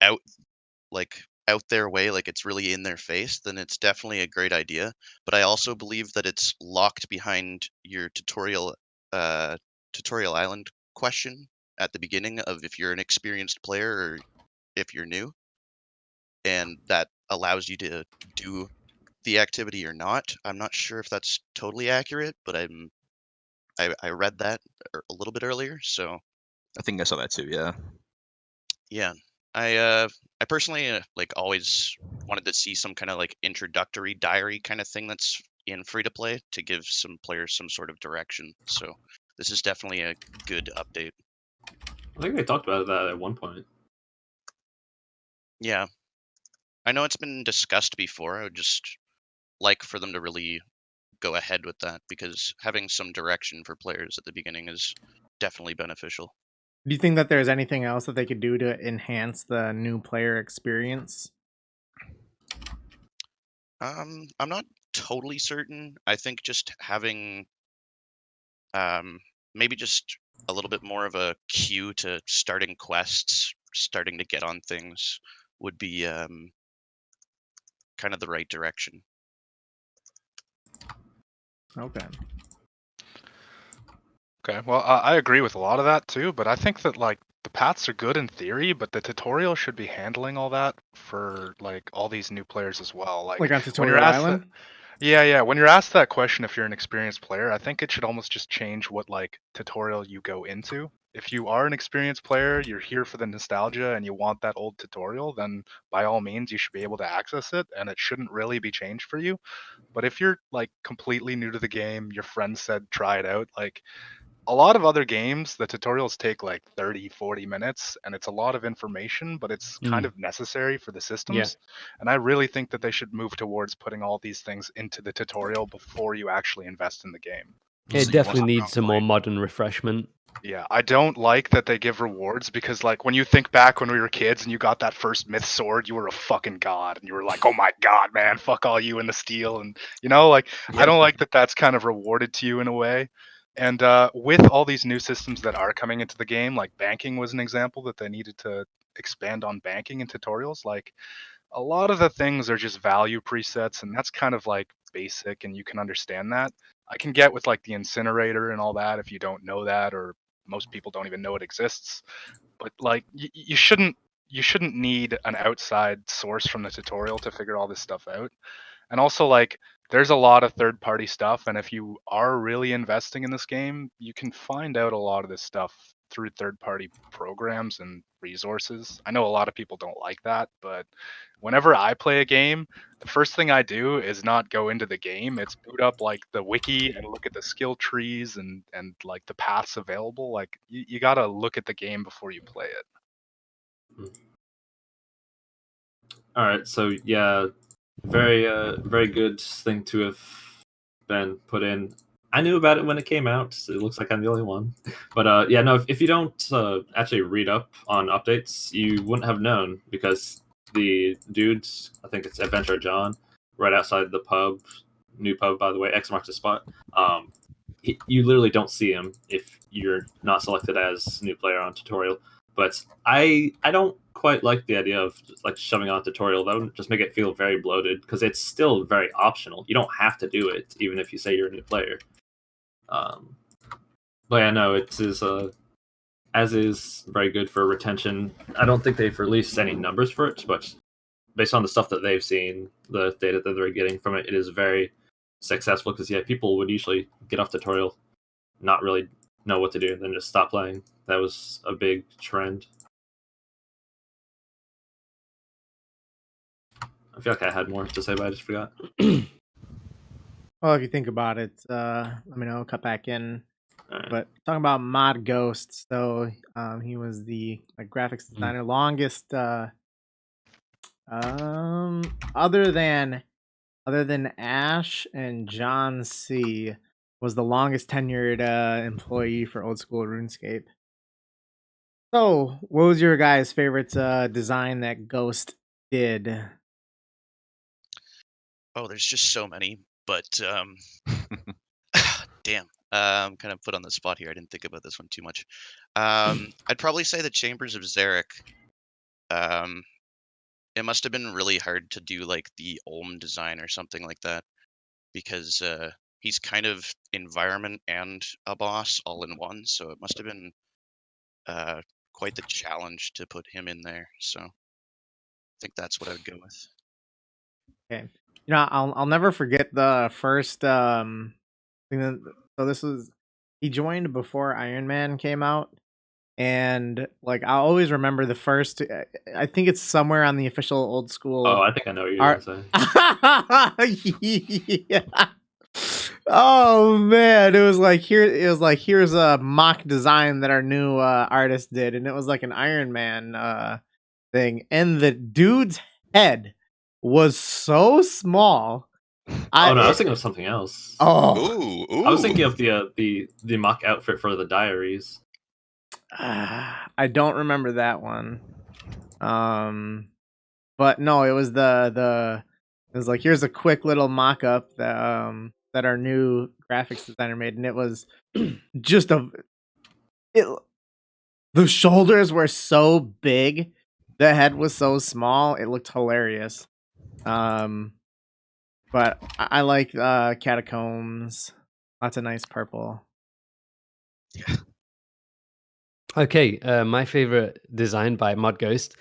out there way, like it's really in their face, then it's definitely a great idea. But I also believe that it's locked behind your tutorial island question at the beginning of if you're an experienced player or if you're new, and that allows you to do the activity or not. I'm not sure if that's totally accurate, but I read that a little bit earlier, so I think I saw that too. Yeah. yeah. I personally always wanted to see some kind of introductory diary kind of thing that's in free to play to give some players some sort of direction. So this is definitely a good update. I think they talked about that at one point. Yeah. I know it's been discussed before. I would just like for them to really go ahead with that, because having some direction for players at the beginning is definitely beneficial. Do you think that there's anything else that they could do to enhance the new player experience? I'm not totally certain. I think just having maybe just a little bit more of a cue to starting quests, starting to get on things would be kind of the right direction. Okay. Okay, well, I agree with a lot of that too, but I think that the paths are good in theory, but the tutorial should be handling all that for all these new players as well. Like Like on when you're Tutorial asked Island? yeah, when you're asked that question, if you're an experienced player, I think it should almost just change what tutorial you go into. If you are an experienced player, you're here for the nostalgia and you want that old tutorial, then by all means you should be able to access it and it shouldn't really be changed for you. But if you're completely new to the game, your friend said try it out, a lot of other games, the tutorials take 30, 40 minutes, and it's a lot of information, but it's kind of necessary for the systems. And I really think that they should move towards putting all these things into the tutorial before you actually invest in the game. It So you definitely want- needs some more modern refreshment. Yeah, I don't like that they give rewards because, when you think back when we were kids and you got that first myth sword, you were a fucking god, and you were like, "Oh my god, man, fuck all you and the steel," and I don't like that that's kind of rewarded to you in a way. And with all these new systems that are coming into the game, like banking was an example that they needed to expand on banking in tutorials. A lot of the things are just value presets, and that's kind of basic, and you can understand that. I can get with the incinerator and all that if you don't know that, or most people don't even know it exists. But you shouldn't need an outside source from the tutorial to figure all this stuff out. And also, there's a lot of third party stuff, and if you are really investing in this game, you can find out a lot of this stuff through third party programs and resources. I know a lot of people don't like that, but whenever I play a game, the first thing I do is not go into the game. It's boot up the wiki and look at the skill trees and the paths available. You got to look at the game before you play it. All right, so yeah, very good thing to have been put in. I knew about it when it came out. So it looks like I'm the only one. But yeah, no, if you don't actually read up on updates, you wouldn't have known, because the dudes, I think it's Adventure John, right outside the pub, new pub by the way, X marks the spot. You literally don't see him if you're not selected as new player on tutorial. But I don't quite like the idea of shoving on a tutorial. That would just make it feel very bloated, because it's still very optional. You don't have to do it, even if you say you're a new player. But yeah, no, it is as is very good for retention. I don't think they've released any numbers for it, but based on the stuff that they've seen, the data that they're getting from it, it is very successful, because yeah, people would usually get off tutorial, not really know what to do, and then just stop playing. That was a big trend. I feel like I had more to say, but I just forgot. Well, if you think about it, let me know, cut back in. Right. But talking about Mod Ghost, so he was the graphics designer, longest other than Ash and John C, was the longest tenured employee for old school RuneScape. So, what was your guys' favorite design that Ghost did. Oh, there's just so many, but damn. I'm kind of put on the spot here. I didn't think about this one too much. I'd probably say the Chambers of Zarek. Um, it must have been really hard to do like the Ulm design or something like that because he's kind of environment and a boss all in one. So it must have been quite the challenge to put him in there. So I think that's what I would go with. Okay. You know, I'll never forget the first thing that, so this was he joined before Iron Man came out, and like I always remember the first I think it's somewhere on the official old school Oh, I think I know what you're art. gonna say. Yeah. Oh man, it was like here's a mock design that our new artist did, and it was like an Iron Man thing, and the dude's head was so small. Oh no, I was thinking of something else. Oh, Ooh. I was thinking of the mock outfit for the diaries. I don't remember that one. But no, it was it was like here's a quick little mock-up that our new graphics designer made, and it was just the shoulders were so big, the head was so small, it looked hilarious. But I like catacombs, lots of nice purple. Okay, my favorite design by Mod Ghost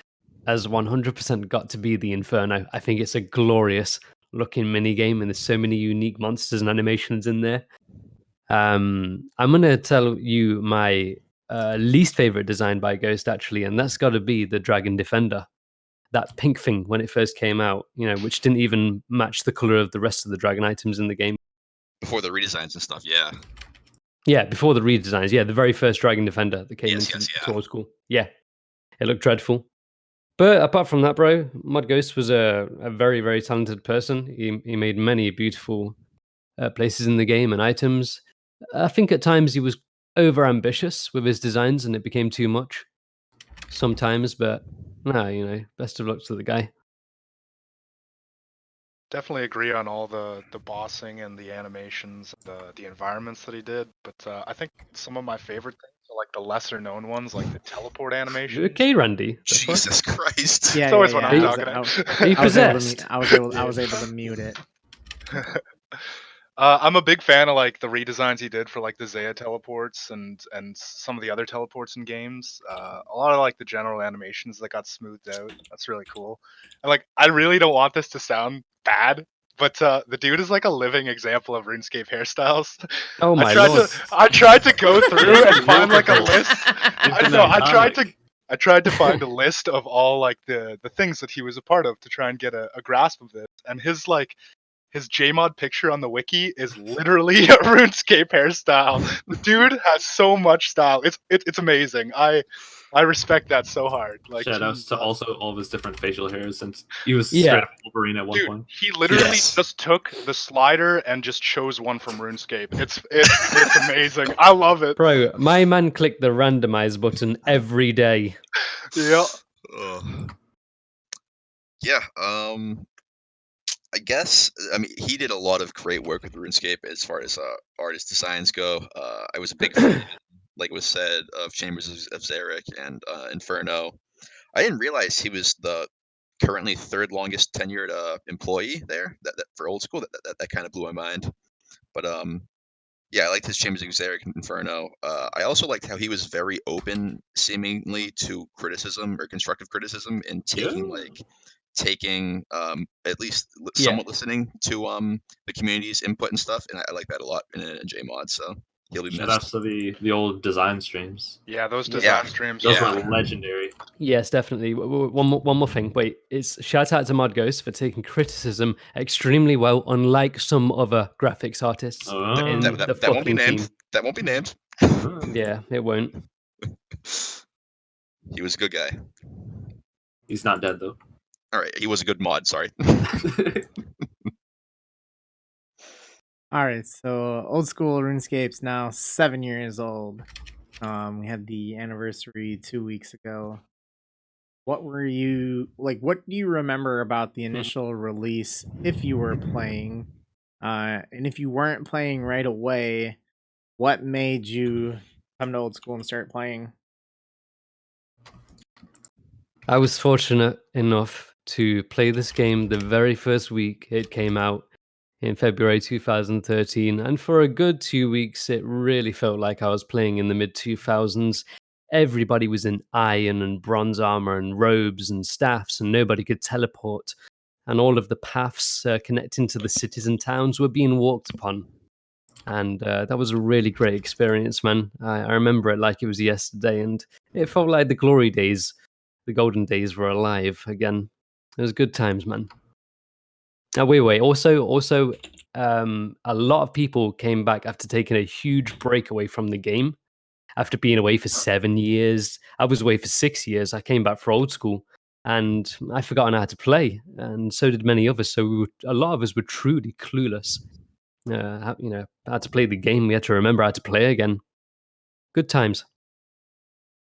has 100% got to be the Inferno. I think it's a glorious looking mini game, and there's so many unique monsters and animations in there. I'm gonna tell you my least favorite design by Ghost, actually, and that's got to be the Dragon Defender. That pink thing when it first came out, which didn't even match the color of the rest of the dragon items in the game. Before the redesigns and stuff, yeah. Yeah, before the redesigns. Yeah, the very first Dragon Defender that came into yeah. old school. Yeah, it looked dreadful. But apart from that, bro, Mod Ghost was a very, very talented person. He made many beautiful places in the game and items. I think at times he was over ambitious with his designs and it became too much sometimes, but no, best of luck to the guy. Definitely agree on all the bossing and the animations, the environments that he did. But I think some of my favorite things are like the lesser known ones, like the teleport animation. You okay, Randy? The fuck? Jesus Christ. Yeah, It's always yeah, when yeah. I'm talking. Are you possessed? I was able to mute it. I'm a big fan of like the redesigns he did for like the Zaya teleports and some of the other teleports in games. A lot of like the general animations that got smoothed out. That's really cool. And like I really don't want this to sound bad, but the dude is like a living example of RuneScape hairstyles. Oh my lord! I tried to go through and find like a list. I tried to find a list of all like the things that he was a part of to try and get a grasp of this. And his Jmod picture on the wiki is literally a RuneScape hairstyle. The dude has so much style. It's amazing. I respect that so hard. Like Shout outs to also all of his different facial hairs, since he was Yeah. straight up Wolverine at one dude, point. he literally Yes. just took the slider and just chose one from RuneScape. It's amazing. I love it. Bro, my man clicked the randomize button every day. Yeah. Yeah, I guess he did a lot of great work with RuneScape as far as artist designs go. I was a big fan, like was said, of Chambers of Zarek and Inferno. I didn't realize he was the currently third longest tenured employee there. That for old school, that kind of blew my mind. But yeah, I liked his Chambers of Zarek and Inferno. I also liked how he was very open, seemingly, to criticism or constructive criticism, and taking at least somewhat listening to the community's input and stuff, and I like that a lot in JMod. So he'll be Shout missed. outs to the old design streams. Yeah, those design streams. Those Yeah. were legendary. Yes, definitely. One more thing. Wait, it's shout out to Mod Ghost for taking criticism extremely well, unlike some other graphics artists in the That won't be fucking named. team. That won't be named. Yeah, it won't. He was a good guy. He's not dead though. All right, he was a good mod. Sorry. All right, so old school RuneScape's now 7 years old. We had the anniversary 2 weeks ago. what were you like? What do you remember about the initial release if you were playing? And if you weren't playing right away, what made you come to old school and start playing? I was fortunate enough to play this game the very first week it came out in February 2013, and for a good 2 weeks, it really felt like I was playing in the mid 2000s. Everybody was in iron and bronze armor and robes and staffs, and nobody could teleport. And all of the paths connecting to the cities and towns were being walked upon. And that was a really great experience, man. I remember it like it was yesterday, and it felt like the glory days, the golden days were alive again. It was good times, man. Now, wait. Also, a lot of people came back after taking a huge break away from the game. After being away for 7 years, I was away for 6 years. I came back for old school, and I forgotten how to play, and so did many others. So a lot of us were truly clueless. How to play the game. We had to remember how to play again. Good times.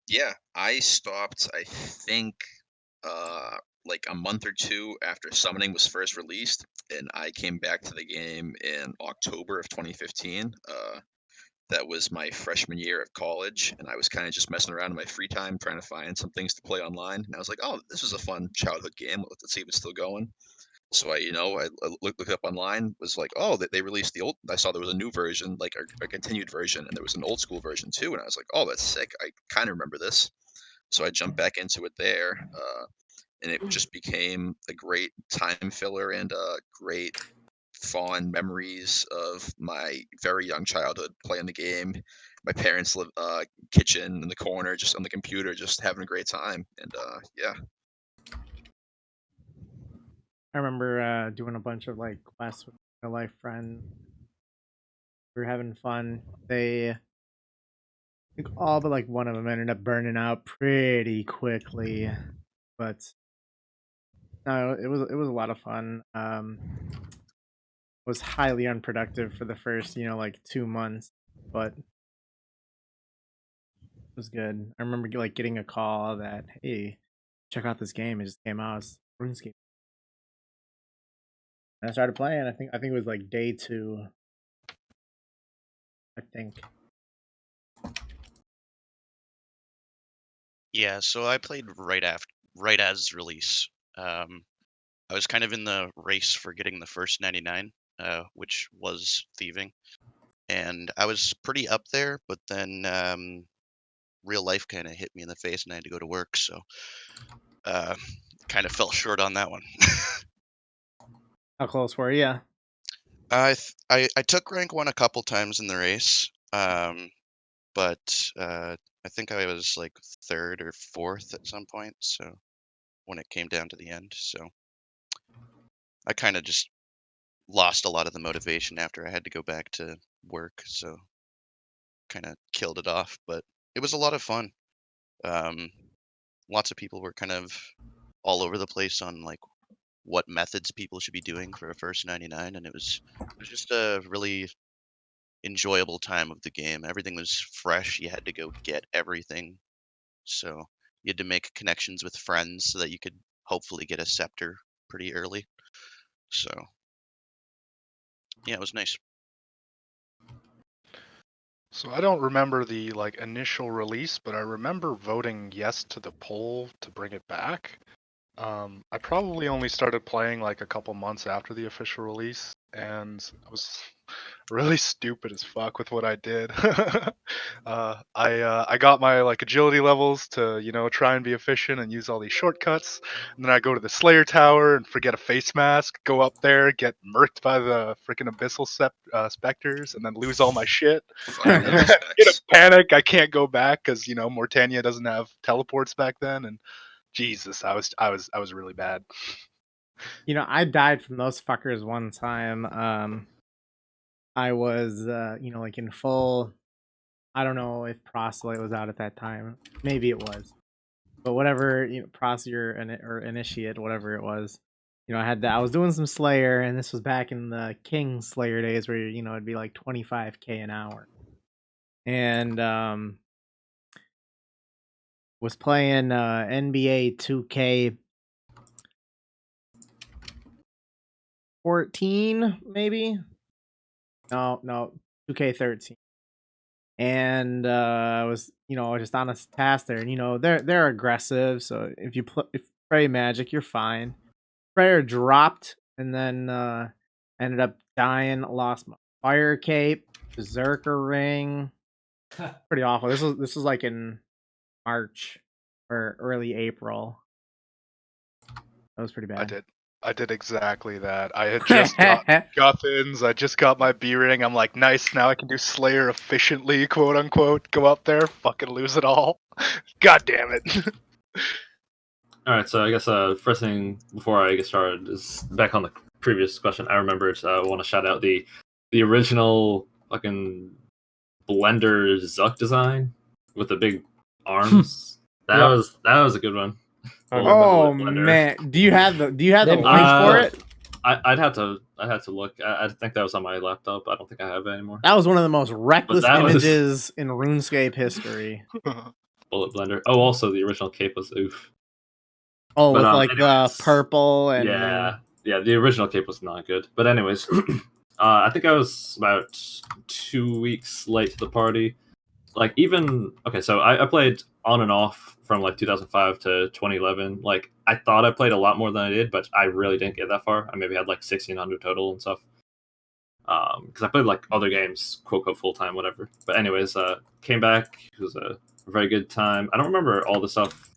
Yeah, I stopped, I think, like a month or two after Summoning was first released, and I came back to the game in October of 2015. That was my freshman year of college, and I was kind of just messing around in my free time trying to find some things to play online. And I was like, "Oh, this is a fun childhood game. Let's see if it's still going." So I looked up online. Was like, "Oh, they released the old." I saw there was a new version, like a continued version, and there was an old school version too. And I was like, "Oh, that's sick. I kind of remember this." So I jumped back into it there, and it just became a great time filler and great fond memories of my very young childhood playing the game. My parents' kitchen in the corner, just on the computer, just having a great time. And yeah, I remember doing a bunch of like quests with my life friends. We were having fun. I think all but like one of them ended up burning out pretty quickly, but no, it was a lot of fun. Was highly unproductive for the first like 2 months, but it was good. I remember like getting a call that, hey, check out this game. It just came out. It's RuneScape. And I started playing. I think it was like day 2. I think. Yeah, so I played right as release. I was kind of in the race for getting the first 99, which was thieving, and I was pretty up there. But then real life kind of hit me in the face, and I had to go to work, so uh, kind of fell short on that one. How close were you? I took rank 1 a couple times in the race, but I think I was like 3rd or 4th at some point. So when it came down to the end, so I kind of just lost a lot of the motivation after I had to go back to work. So kind of killed it off, but it was a lot of fun. Um, Lots of people were kind of all over the place on like what methods people should be doing for a first 99, and it was just a really enjoyable time of the game. Everything was fresh. You had to go get everything. So you had to make connections with friends so that you could hopefully get a scepter pretty early. So yeah, it was nice. So I don't remember the like initial release, but I remember voting yes to the poll to bring it back. I probably only started playing like a couple months after the official release, and I was really stupid as fuck with what I did. I got my like agility levels to try and be efficient and use all these shortcuts, and then I go to the Slayer Tower and forget a face mask, go up there, get murked by the freaking abyssal specters, and then lose all my shit. fucking In level a specs. panic, I can't go back because Mortania doesn't have teleports back then, and Jesus, I was really bad. I died from those fuckers one time. I was like in full. I don't know if Proselyte was out at that time. Maybe it was. But whatever, or Initiate, whatever it was. I had that. I was doing some Slayer, and this was back in the King Slayer days where it'd be like 25k an hour. And was playing NBA 2K 14, maybe. No, 2K 13. And I was, just on a task there, and they're aggressive. So if you play Magic, you're fine. Prayer dropped, and then ended up dying. Lost my Fire Cape, Berserker Ring. Pretty awful. This was like in March or early April. That was pretty bad. I did exactly that. I had just got Guthins. I just got my B ring. I'm like, nice. Now I can do Slayer efficiently, quote unquote. Go up there, fucking lose it all. God damn it. All right, so I guess first thing before I get started is back on the previous question. I remembered I want to shout out the original fucking Blender Zuck design with the big arms. That was a good one. Oh man, do you have the link for it? I'd have to look. I think that was on my laptop. I don't think I have it anymore. That was one of the most reckless images in RuneScape history. Bullet Blender. Oh, also the original cape was oof. Oh, but, with the purple and yeah, the original cape was not good. But anyways, I think I was about 2 weeks late to the party. Like so I played on and off from like 2005 to 2011. Like I thought I played a lot more than I did, but I really didn't get that far. I maybe had like 1,600 total and stuff. Because I played like other games, quote unquote, full time, whatever. But anyways, came back. It was a very good time. I don't remember all the stuff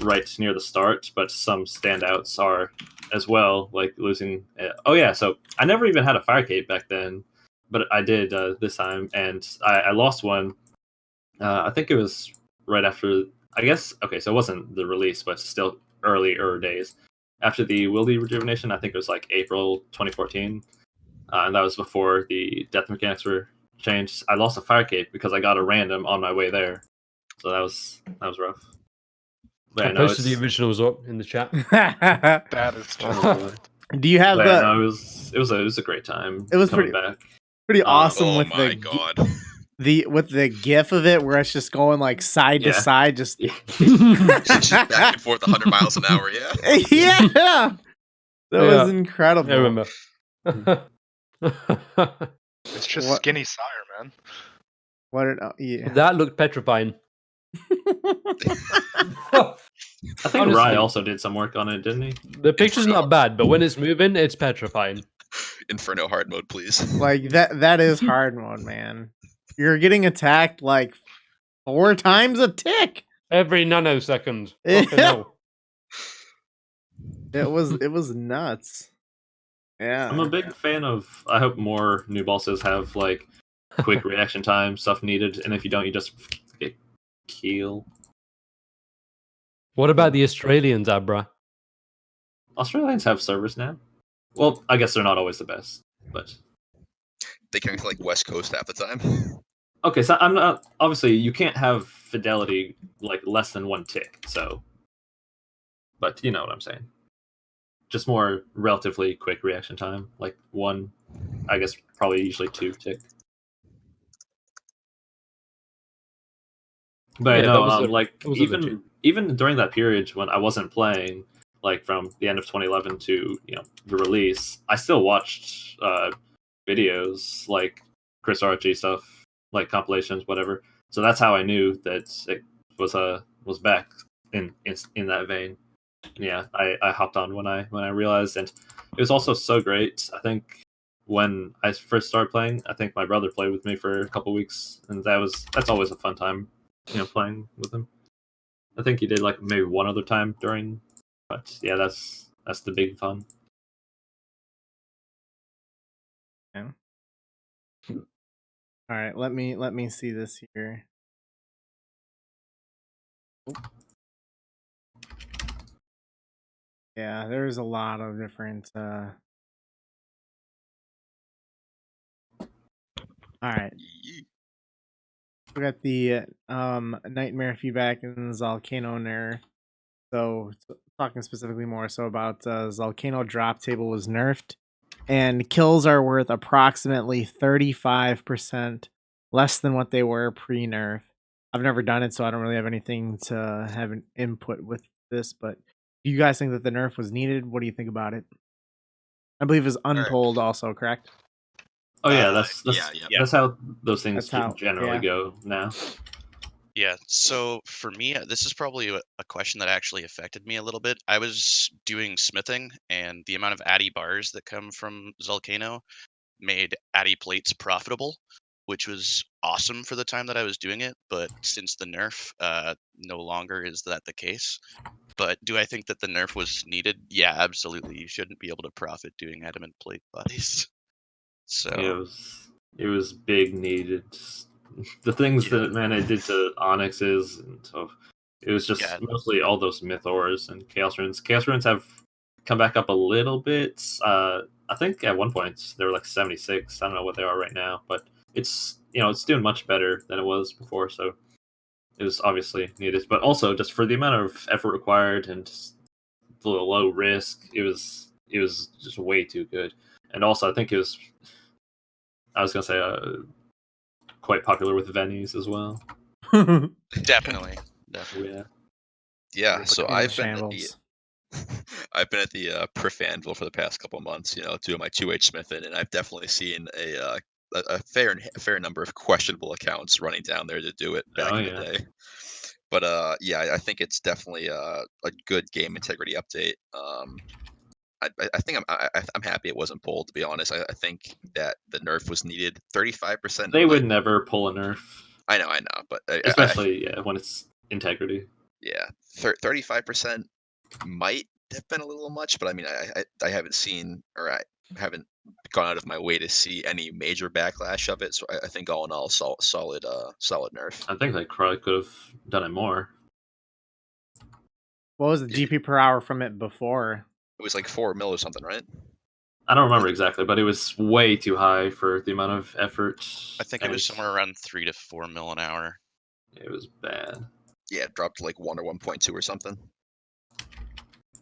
right near the start, but some standouts are as well, like losing. So I never even had a fire cape back then, but I did this time, and I lost one. I think it was right after, I guess, okay, so it wasn't the release, but still earlier days. After the Wildy rejuvenation, I think it was like April 2014, and that was before the death mechanics were changed. I lost a fire cape because I got a random on my way there, so that was rough. But I posted the originals up in the chat. That is true. Do you have the? No, it was a great time. It was coming back. Pretty awesome. Oh with my god. With the gif of it where it's just going like side to side, just just back and forth 100 miles an hour. Yeah, that was incredible. I remember. It's just skinny Sire, man. That looked petrifying. I think Rye also did some work on it, didn't he? The picture's not bad, but when it's moving, it's petrifying. Inferno hard mode, please. Like that is hard mode, man. You're getting attacked like 4 times a tick every nanosecond. No. It was nuts. Yeah, I'm a big fan of. I hope more new bosses have like quick reaction time, stuff needed, and if you don't, you just get killed. What about the Australians, Abra? Australians have servers now. Well, I guess they're not always the best, but they connect like West Coast half the time. Okay, so I'm not. Obviously, you can't have fidelity like less than 1 tick. So, but you know what I'm saying. Just more relatively quick reaction time, like 1. I guess probably usually 2 tick. But even during that period when I wasn't playing, like from the end of 2011 to the release, I still watched videos like Chris Archie stuff, like compilations, whatever. So that's how I knew that it was back in that vein. Yeah, I hopped on when I realized, and it was also so great. I think when I first started playing, I think my brother played with me for a couple weeks, and that's always a fun time, playing with him. I think he did like maybe one other time during, but yeah, that's the big fun. Yeah. All right, let me see this here. Yeah, there's a lot of different all right. We got the Nightmare feedback and Volcano nerf. So talking specifically more so about Volcano drop table was nerfed, and kills are worth approximately 35% less than what they were pre-nerf. I've never done it, so I don't really have anything to have an input with this. But do you guys think that the nerf was needed? What do you think about it? I believe it's unpolled, also, correct? Oh yeah, yeah. that's how those things That's how- generally yeah. go now. Yeah, so for me, this is probably a question that actually affected me a little bit. I was doing smithing, and the amount of addy bars that come from Volcano made addy plates profitable, which was awesome for the time that I was doing it. But since the nerf, no longer is that the case. But do I think that the nerf was needed? Yeah, absolutely. You shouldn't be able to profit doing adamant plate bodies. So It was big needed. The things Yeah. that man it did to Onyxes and so it was just Yeah. mostly all those myth ores and chaos runes. Chaos runes have come back up a little bit. I think at one point they were like 76. I don't know what they are right now, but it's it's doing much better than it was before. So it was obviously needed, but also just for the amount of effort required and just the low risk, it was just way too good. And also, I think I was gonna say quite popular with Vennies as well. Definitely. Yeah. Yeah, so In I've been at the shambles. I've been at the Perf Anvil for the past couple of months, doing my 2H smithing, and I've definitely seen a fair number of questionable accounts running down there to do it back Oh in yeah. the day. But yeah, I think it's definitely a good game integrity update. I think I'm happy it wasn't pulled. To be honest, I think that the nerf was needed. 35%. They would never pull a nerf, I know, but especially when it's integrity. yeah, 35% might have been a little much, but I mean, I haven't seen or I haven't gone out of my way to see any major backlash of it. So I think all in all, solid nerf. I think they probably could have done it more. What was the GP per hour from it before? It was like 4 mil or something, right? I don't remember exactly, but it was way too high for the amount of effort. I think it was somewhere around 3 to 4 mil an hour. It was bad. Yeah, it dropped to like 1 or 1.2 or something.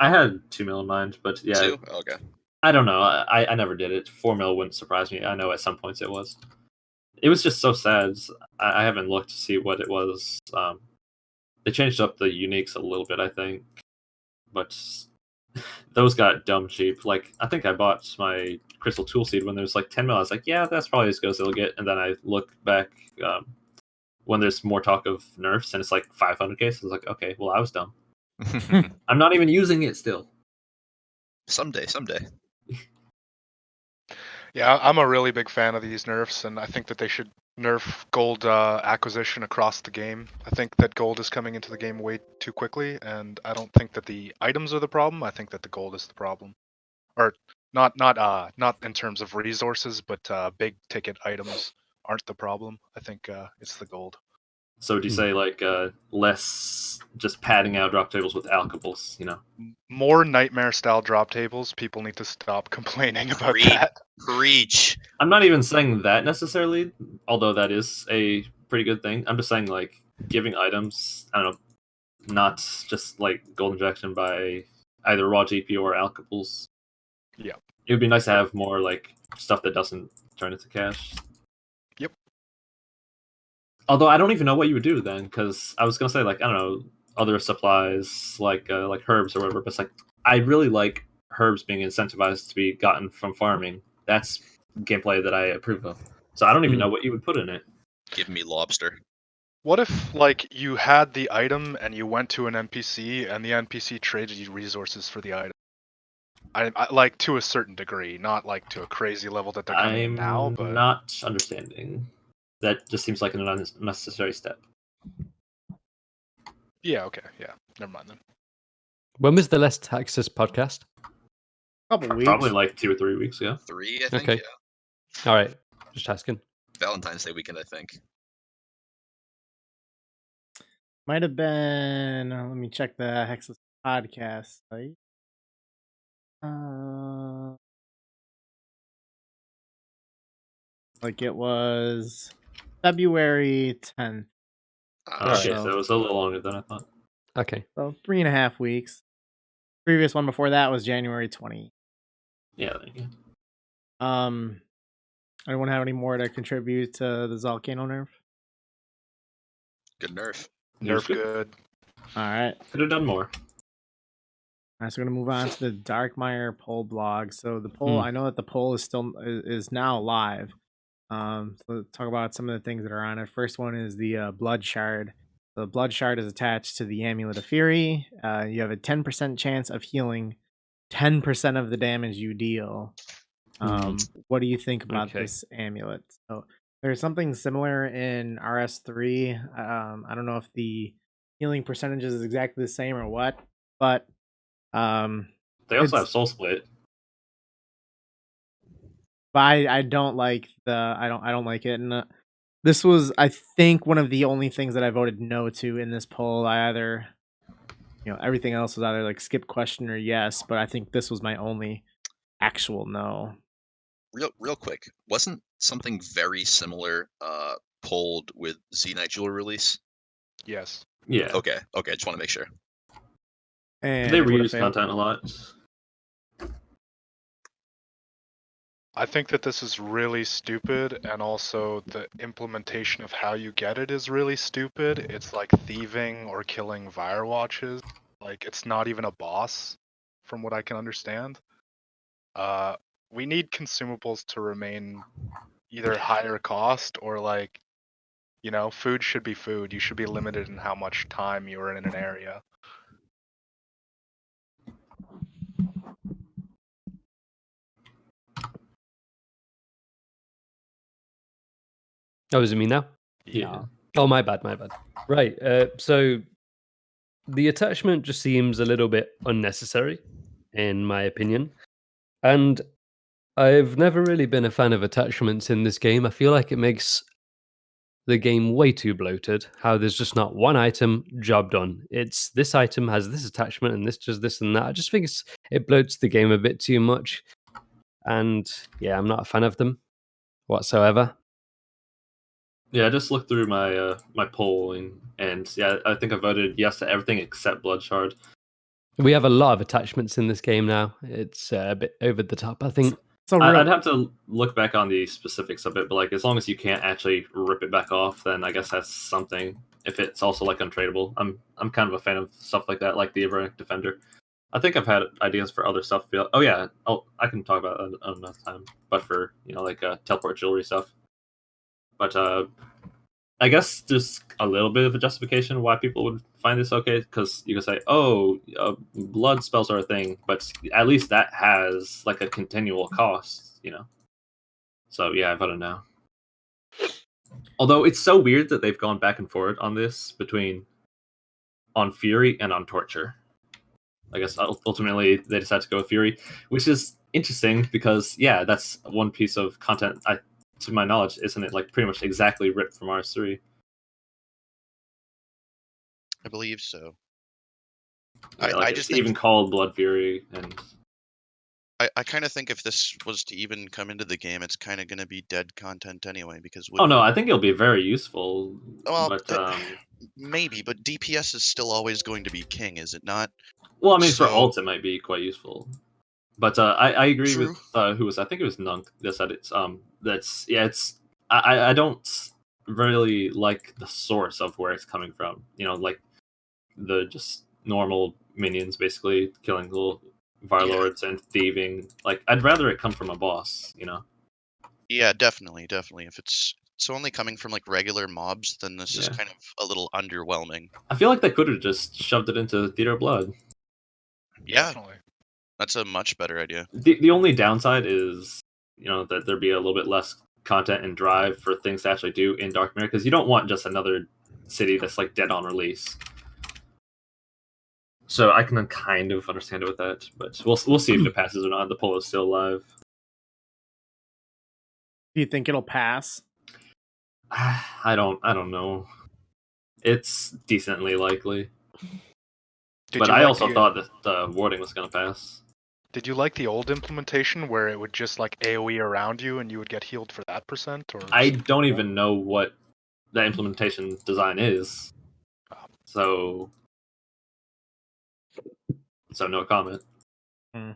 I had 2 mil in mind, but yeah. 2? Okay. I don't know. I never did it. 4 mil wouldn't surprise me. I know at some points it was. It was just so sad. I haven't looked to see what it was. They changed up the uniques a little bit, I think, but those got dumb cheap. Like I think I bought my Crystal Tool Seed when there's like 10 mil. I was like, yeah, that's probably as good as it'll get. And then I look back when there's more talk of nerfs and it's like 500k. So I was like, okay, well I was dumb. I'm not even using it still. Someday. Yeah, I'm a really big fan of these nerfs, and I think that they should nerf gold acquisition across the game. I think that gold is coming into the game way too quickly, and I don't think that the items are the problem. I think that the gold is the problem, or not in terms of resources, but big ticket items aren't the problem. I think it's the gold. So would you say like less just padding out drop tables with alkables, More nightmare style drop tables. People need to stop complaining about Preach. that. Preach. I'm not even saying that necessarily, although that is a pretty good thing. I'm just saying like giving items, I don't know, not just like gold injection by either raw GP or alkables. Yeah. It would be nice to have more like stuff that doesn't turn into cash. Yep. Although I don't even know what you would do then, because I was gonna say like I don't know other supplies like herbs or whatever, but it's like I really like herbs being incentivized to be gotten from farming. That's gameplay that I approve of. So I don't even know what you would put in it. Give me lobster. What if like you had the item and you went to an NPC and the NPC traded you resources for the item? I like to a certain degree, not like to a crazy level that they're coming in now, but not understanding. That just seems like an unnecessary step. yeah, okay, yeah, never mind then. When was the last Hexis podcast? Couple weeks. Probably like 2 or 3 weeks ago. 3, I think. Okay. Yeah. All right. Just asking. Valentine's Day weekend, I think. Might have been. Let me check the Hexis podcast site. Like it was February 10th. Okay, so it was a little longer than I thought. Okay. So 3.5 weeks. Previous one before that was January 20. Yeah, there you go. Anyone have any more to contribute to the Volcano nerf? Good nerf. Nerf good. All right. Could have done more. All right, so we're gonna move on to the Darkmire poll blog. So the poll, I know that the poll is now live. So let's talk about some of the things that are on it. First one is the blood shard. The blood shard is attached to the Amulet of Fury. You have a 10% chance of healing 10% of the damage you deal. What do you think about this amulet? So there's something similar in RS3. I don't know if the healing percentages is exactly the same or what, but They also have Soul Split. but I don't like I don't like it. And this was, I think, one of the only things that I voted no to in this poll. I either, everything else was either like skip question or yes, but I think this was my only actual no. Real quick, wasn't something very similar pulled with Z Nigel release? Yes. Yeah. Okay, just want to make sure. And they reuse content a lot. I think that this is really stupid, and also the implementation of how you get it is really stupid. It's like thieving or killing Firewatches. Like, it's not even a boss, from what I can understand. We need consumables to remain either higher cost or like, food should be food. You should be limited in how much time you're in an area. Oh, is it me now? Yeah. Oh, my bad. Right. So the attachment just seems a little bit unnecessary, in my opinion. And I've never really been a fan of attachments in this game. I feel like it makes the game way too bloated. How there's just not one item, job done. It's this item has this attachment and this does this and that. I just think it bloats the game a bit too much. And yeah, I'm not a fan of them whatsoever. Yeah, I just looked through my my polling, and yeah, I think I voted yes to everything except Blood Shard. We have a lot of attachments in this game now. It's a bit over the top, I think. So I'd have to look back on the specifics of it, but like as long as you can't actually rip it back off, then I guess that's something. If it's also like untradeable, I'm kind of a fan of stuff like that, like the Abra Defender. I think I've had ideas for other stuff. Oh yeah, I can talk about that another time. But for like teleport jewelry stuff. But I guess there's a little bit of a justification why people would find this okay, because you could say, oh, blood spells are a thing, but at least that has like a continual cost, So yeah, I voted no. Although it's so weird that they've gone back and forth on this on Fury and on Torture. I guess ultimately they decided to go with Fury, which is interesting because yeah, that's one piece of content to my knowledge, isn't it? Like pretty much exactly ripped from RS3. I believe so. Yeah, I it's just even called Blood Fury, and I kind of think if this was to even come into the game, it's kind of going to be dead content anyway. Because oh no, I think it'll be very useful. well, But maybe, but DPS is still always going to be king, is it not? well, I mean, for So- ults it might be quite useful. But I agree True. with who was, I think it was Nunc that said it's I don't really like the source of where it's coming from. Like the just normal minions basically killing little Varlords and thieving. Like I'd rather it come from a boss. Yeah, definitely. If it's only coming from like regular mobs, then this is Yeah. kind of a little underwhelming. I feel like they could have just shoved it into Theater of Blood. Yeah, Definitely. that's a much better idea. The only downside is that there'd be a little bit less content and drive for things to actually do in Darkmire, because you don't want just another city that's like dead on release. So I can kind of understand it with that, but we'll see if it passes or not. The poll is still live. Do you think it'll pass? I don't know. It's decently likely, but I also thought that the warding was going to pass. Did you like the old implementation where it would just like AoE around you and you would get healed for that percent? Or I don't even know what the implementation design is, so no comment. I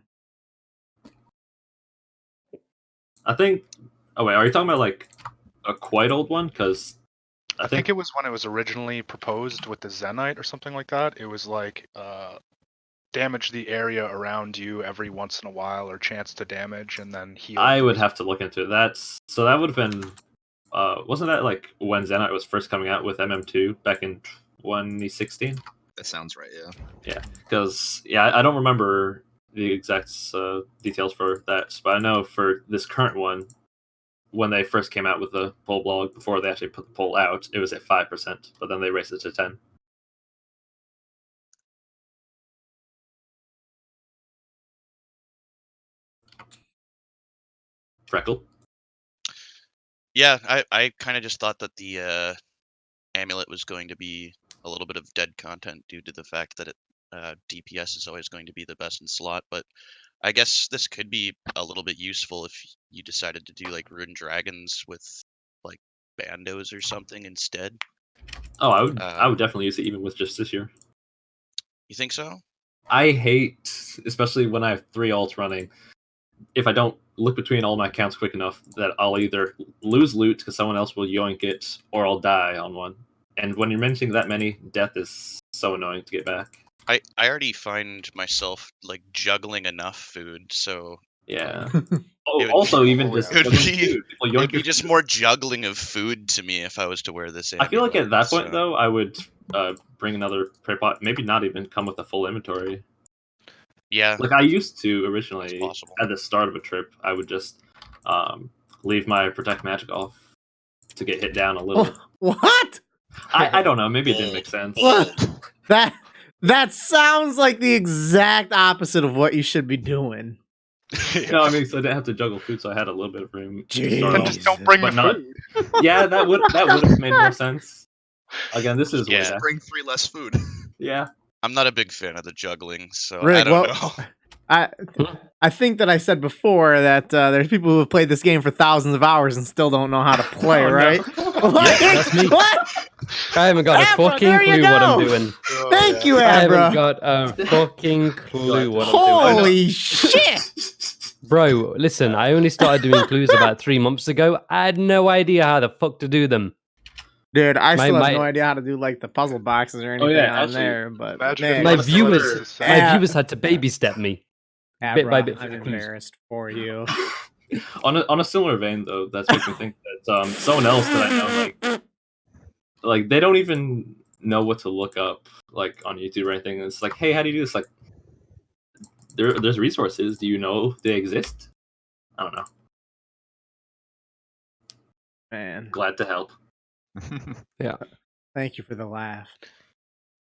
think. Oh wait, are you talking about like a quite old one? Because I think it was when it was originally proposed with the Zenite or something like that. It was like damage the area around you every once in a while, or chance to damage, and then heal. I would have to look into it. That would have been wasn't that like when Zenite was first coming out with MM2 back in 2016? That sounds right. Yeah. Yeah, because I don't remember the exact details for that, but I know for this current one, when they first came out with the poll blog, before they actually put the poll out, it was at 5%, but then they raised it to 10. Freckled? Yeah, I kind of just thought that the amulet was going to be a little bit of dead content due to the fact that DPS is always going to be the best in slot, but I guess this could be a little bit useful if you decided to do like Rune Dragons with like bandos or something instead. Oh, I would definitely use it even with just this year. You think so? I hate, especially when I have 3 alts running, if I don't look between all my accounts quick enough, that I'll either lose loot because someone else will yoink it, or I'll die on one. And when you're mentioning that many, death is so annoying to get back. I already find myself like juggling enough food, so Yeah. It would Also, be- even oh, just yeah. It would juggling be- food. People it yoink would be your just food. more juggling of food to me if I was to wear this I feel like at that point, so- though, I would bring another prey pot. Maybe not even come with a full inventory. Yeah, Like I used to originally possible. at the start of a trip, I would just leave my protect magic off to get hit down a little. What? I don't know. Maybe it didn't make sense. What? That sounds like the exact opposite of what you should be doing. No, I mean, so I didn't have to juggle food, so I had a little bit of room to start Then off. just don't bring the But not- food. Yeah, that would have made more sense. Again, this is way Yeah. back. Bring 3 less food. Yeah. I'm not a big fan of the juggling, so Rick, I don't know. I think that I said before that there's people who have played this game for thousands of hours and still don't know how to play, Oh, no. right? Yeah, that's me. What? I haven't got a Abra, fucking there you clue what I'm go. doing. Oh, Thank yeah. you, I haven't Abra. got a fucking clue what I'm doing. Holy shit! Bro, listen, I only started doing clues about 3 months ago. I had no idea how the fuck to do them. Dude, I still have My- no idea how to do like the puzzle boxes or anything yeah, on actually, there, but imagine man, if My What a viewers, celebrity. my Ab- viewers had to baby step me. bit by Abra, bit for I'm the clues. embarrassed for you. On a similar vein, though, that's making me think that someone else that I know, like they don't even know what to look up, like on YouTube or anything. It's like, hey, how do you do this? Like, there's resources. Do you know they exist? I don't know. Man, Glad to help. thank you for the laugh.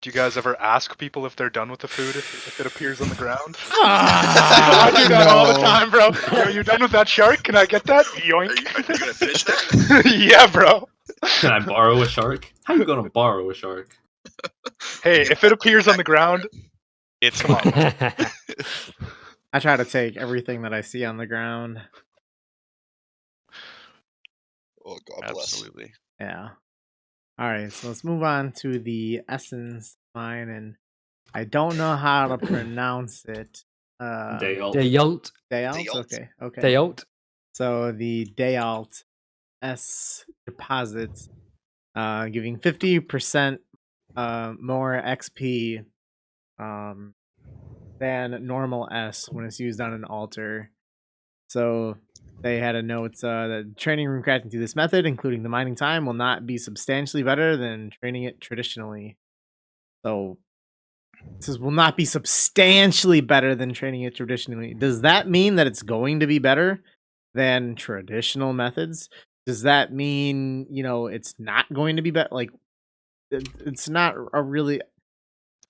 Do you guys ever ask people if they're done with the food if it appears on the ground? Ah, I do that all the no. time, bro. Yo, you done with that shark? Can I get that? Are you Yoink. gonna finish that? Yeah, bro. Can I borrow a shark? How you gonna borrow a shark? Hey, if it appears on the ground, It's come on. I try to take everything that I see on the ground. Oh, God bless. Absolutely. Yeah. All right, so let's move on to the essence line, and I don't know how to pronounce it. Dale. Deyalt. Dayalt? Dayalt. Okay. Deyalt. So the Dayalt S deposits, giving 50% more XP than normal S when it's used on an altar. So they had a note that training room crafting through this method, including the mining time, will not be substantially better than training it traditionally. So it says will not be substantially better than training it traditionally. Does that mean that it's going to be better than traditional methods? Does that mean, it's not going to be better? Like, it's not a really...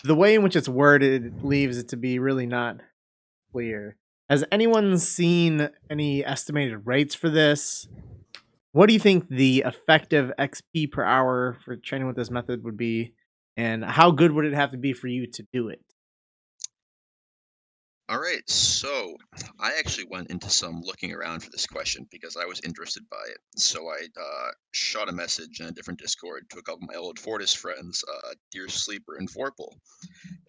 The way in which it's worded leaves it to be really not clear. Has anyone seen any estimated rates for this? What do you think the effective XP per hour for training with this method would be? And how good would it have to be for you to do it? All right, so I actually went into some looking around for this question because I was interested by it. So I shot a message in a different Discord to a couple of my old Fortis friends, Dear Sleeper and Vorpal.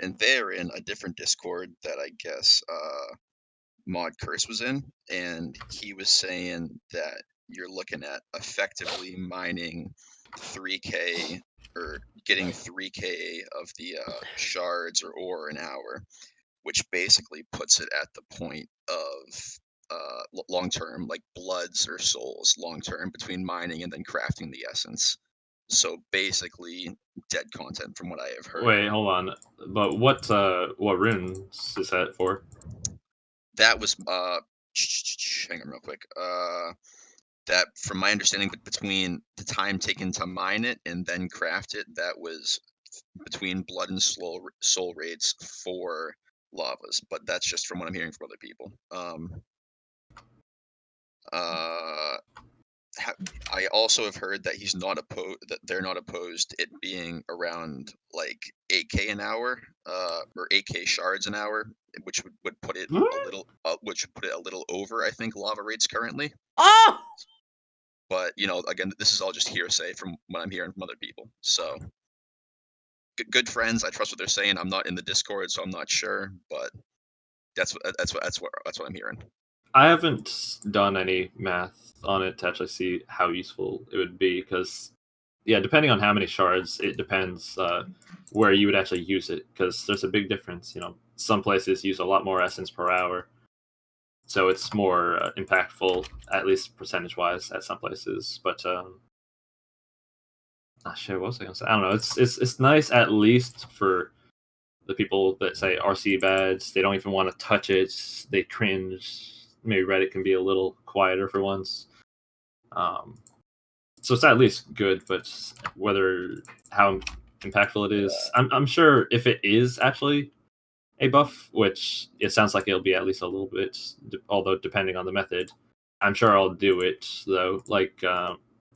And they're in a different Discord that I guess Mod Curse was in. And he was saying that you're looking at effectively mining 3k or getting 3k of the shards or ore an hour, which basically puts it at the point of long term, like bloods or souls long term between mining and then crafting the essence. So basically, dead content from what I have heard. Wait, hold on. But what runes is that for? That was hang on real quick. That from my understanding, between the time taken to mine it and then craft it, that was between blood and soul rates for lavas. But that's just from what I'm hearing from other people. I also have heard that he's not opposed. That they're not opposed it being around like 8k an hour, or 8k shards an hour, which would put it a little, which would put it a little over, I think, lava rates currently. Oh! But again, this is all just hearsay from what I'm hearing from other people. So, good friends, I trust what they're saying. I'm not in the Discord, so I'm not sure, but that's what I'm hearing. I haven't done any math on it to actually see how useful it would be, because, yeah, depending on how many shards, it depends where you would actually use it, because there's a big difference. Some places use a lot more essence per hour, so it's more impactful, at least percentage-wise, at some places. But shit, what was I gonna say? I don't know. It's nice, at least for the people that say RC bads. They don't even want to touch it. They cringe. Maybe Reddit can be a little quieter for once. So it's at least good, but how impactful it is, I'm sure if it is actually a buff, which it sounds like it'll be at least a little bit, although depending on the method, I'm sure I'll do it though. Like,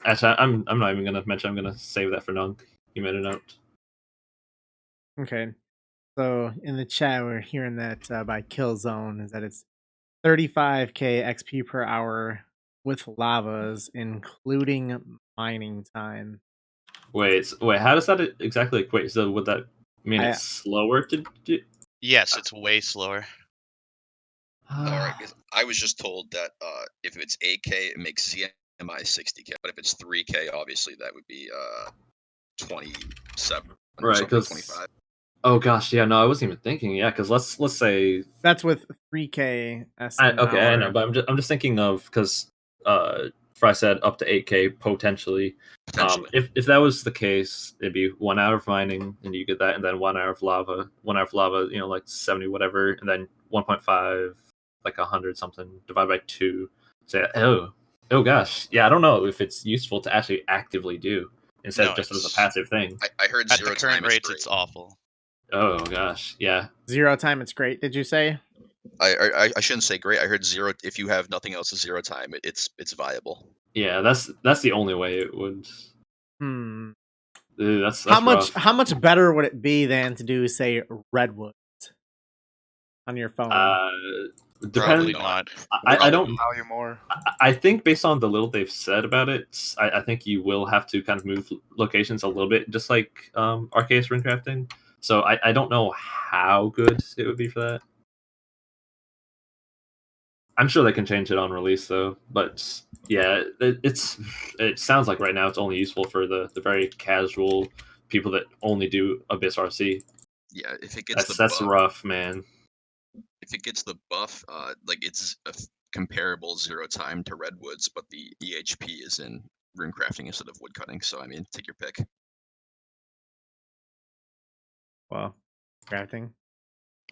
actually, I'm not even gonna mention. I'm gonna save that for Nunc. He made a note. Okay. So in the chat, we're hearing that by Killzone is that it's 35k XP per hour with lavas, including mining time. Wait, how does that exactly equate? So would that mean it's slower to do? Yes, it's way slower. All right, because I was just told that if it's 8k, it makes ZMI 60k, but if it's 3k, obviously that would be 27 or Right, something, 25. Oh gosh, yeah, no, I wasn't even thinking. Yeah, because let's say that's with 3k. Okay, I know, but I'm just thinking of, because Fry said up to 8k potentially. If that was the case, it'd be 1 hour of mining, and you get that, and then 1 hour of lava. 1 hour of lava, like 70 whatever, and then 1.5, like 100 something divided by 2. So oh gosh, yeah, I don't know if it's useful to actually actively do instead of just as a passive thing. I heard at zero the current time rates, it's awful. Oh gosh, yeah. 0 time, it's great. Did you say? I shouldn't say great. I heard 0. If you have nothing else, 0 time, it's viable. Yeah, that's the only way it would. That's how rough. much better would it be than to do, say, Redwood on your phone? Probably not. I don't value more. I think based on the little they've said about it, I think you will have to kind of move locations a little bit, just like Arceus rune crafting. So I don't know how good it would be for that. I'm sure they can change it on release though, but yeah, it sounds like right now it's only useful for the very casual people that only do Abyss RC. Yeah, if it gets that's rough, man. If it gets the buff, like it's a comparable 0 time to Redwoods, but the EHP is in rune crafting instead of wood cutting. So I mean, take your pick. Well, crafting.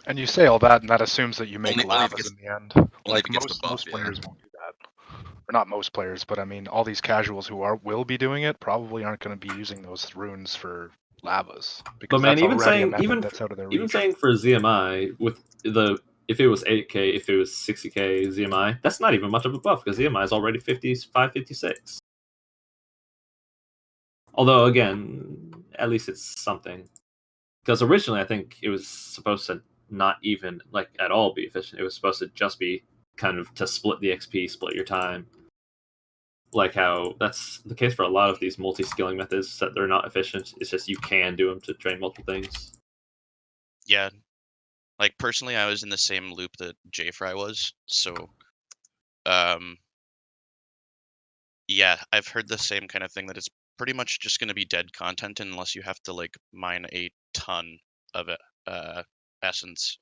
And you say all that, and that assumes that you make lavas in the end. Like most players won't do that. Or not most players, but I mean, all these casuals who will be doing it probably aren't going to be using those runes for lavas. Because but man, that's that's out of their reach. Even saying for ZMI with if it was 8k, if it was 60k ZMI, that's not even much of a buff because ZMI is already 55, 56. Although again, at least it's something. Because originally, I think it was supposed to not even like at all be efficient. It was supposed to just be kind of to split the XP, split your time. Like how that's the case for a lot of these multi-skilling methods, that they're not efficient. It's just you can do them to train multiple things. Yeah. Like personally, I was in the same loop that JFry was. So, yeah, I've heard the same kind of thing, that it's pretty much just going to be dead content unless you have to like mine a ton of essence.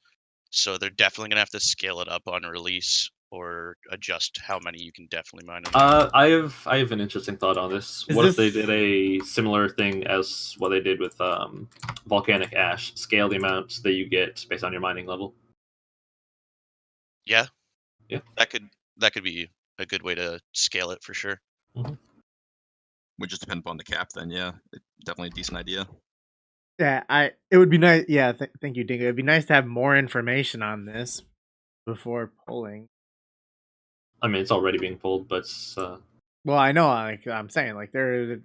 So they're definitely going to have to scale it up on release or adjust how many you can definitely mine. I have an interesting thought on this. Is What if they this- did a similar thing as what they did with volcanic ash? Scale the amount that you get based on your mining level. Yeah. Yeah. That could be a good way to scale it for sure. Would just depend upon the cap then, yeah. Definitely a decent idea. Yeah, it would be nice. Yeah, thank you, Dingo. It'd be nice to have more information on this before polling. I mean, it's already being pulled, but Well, I know. Like I'm saying, like there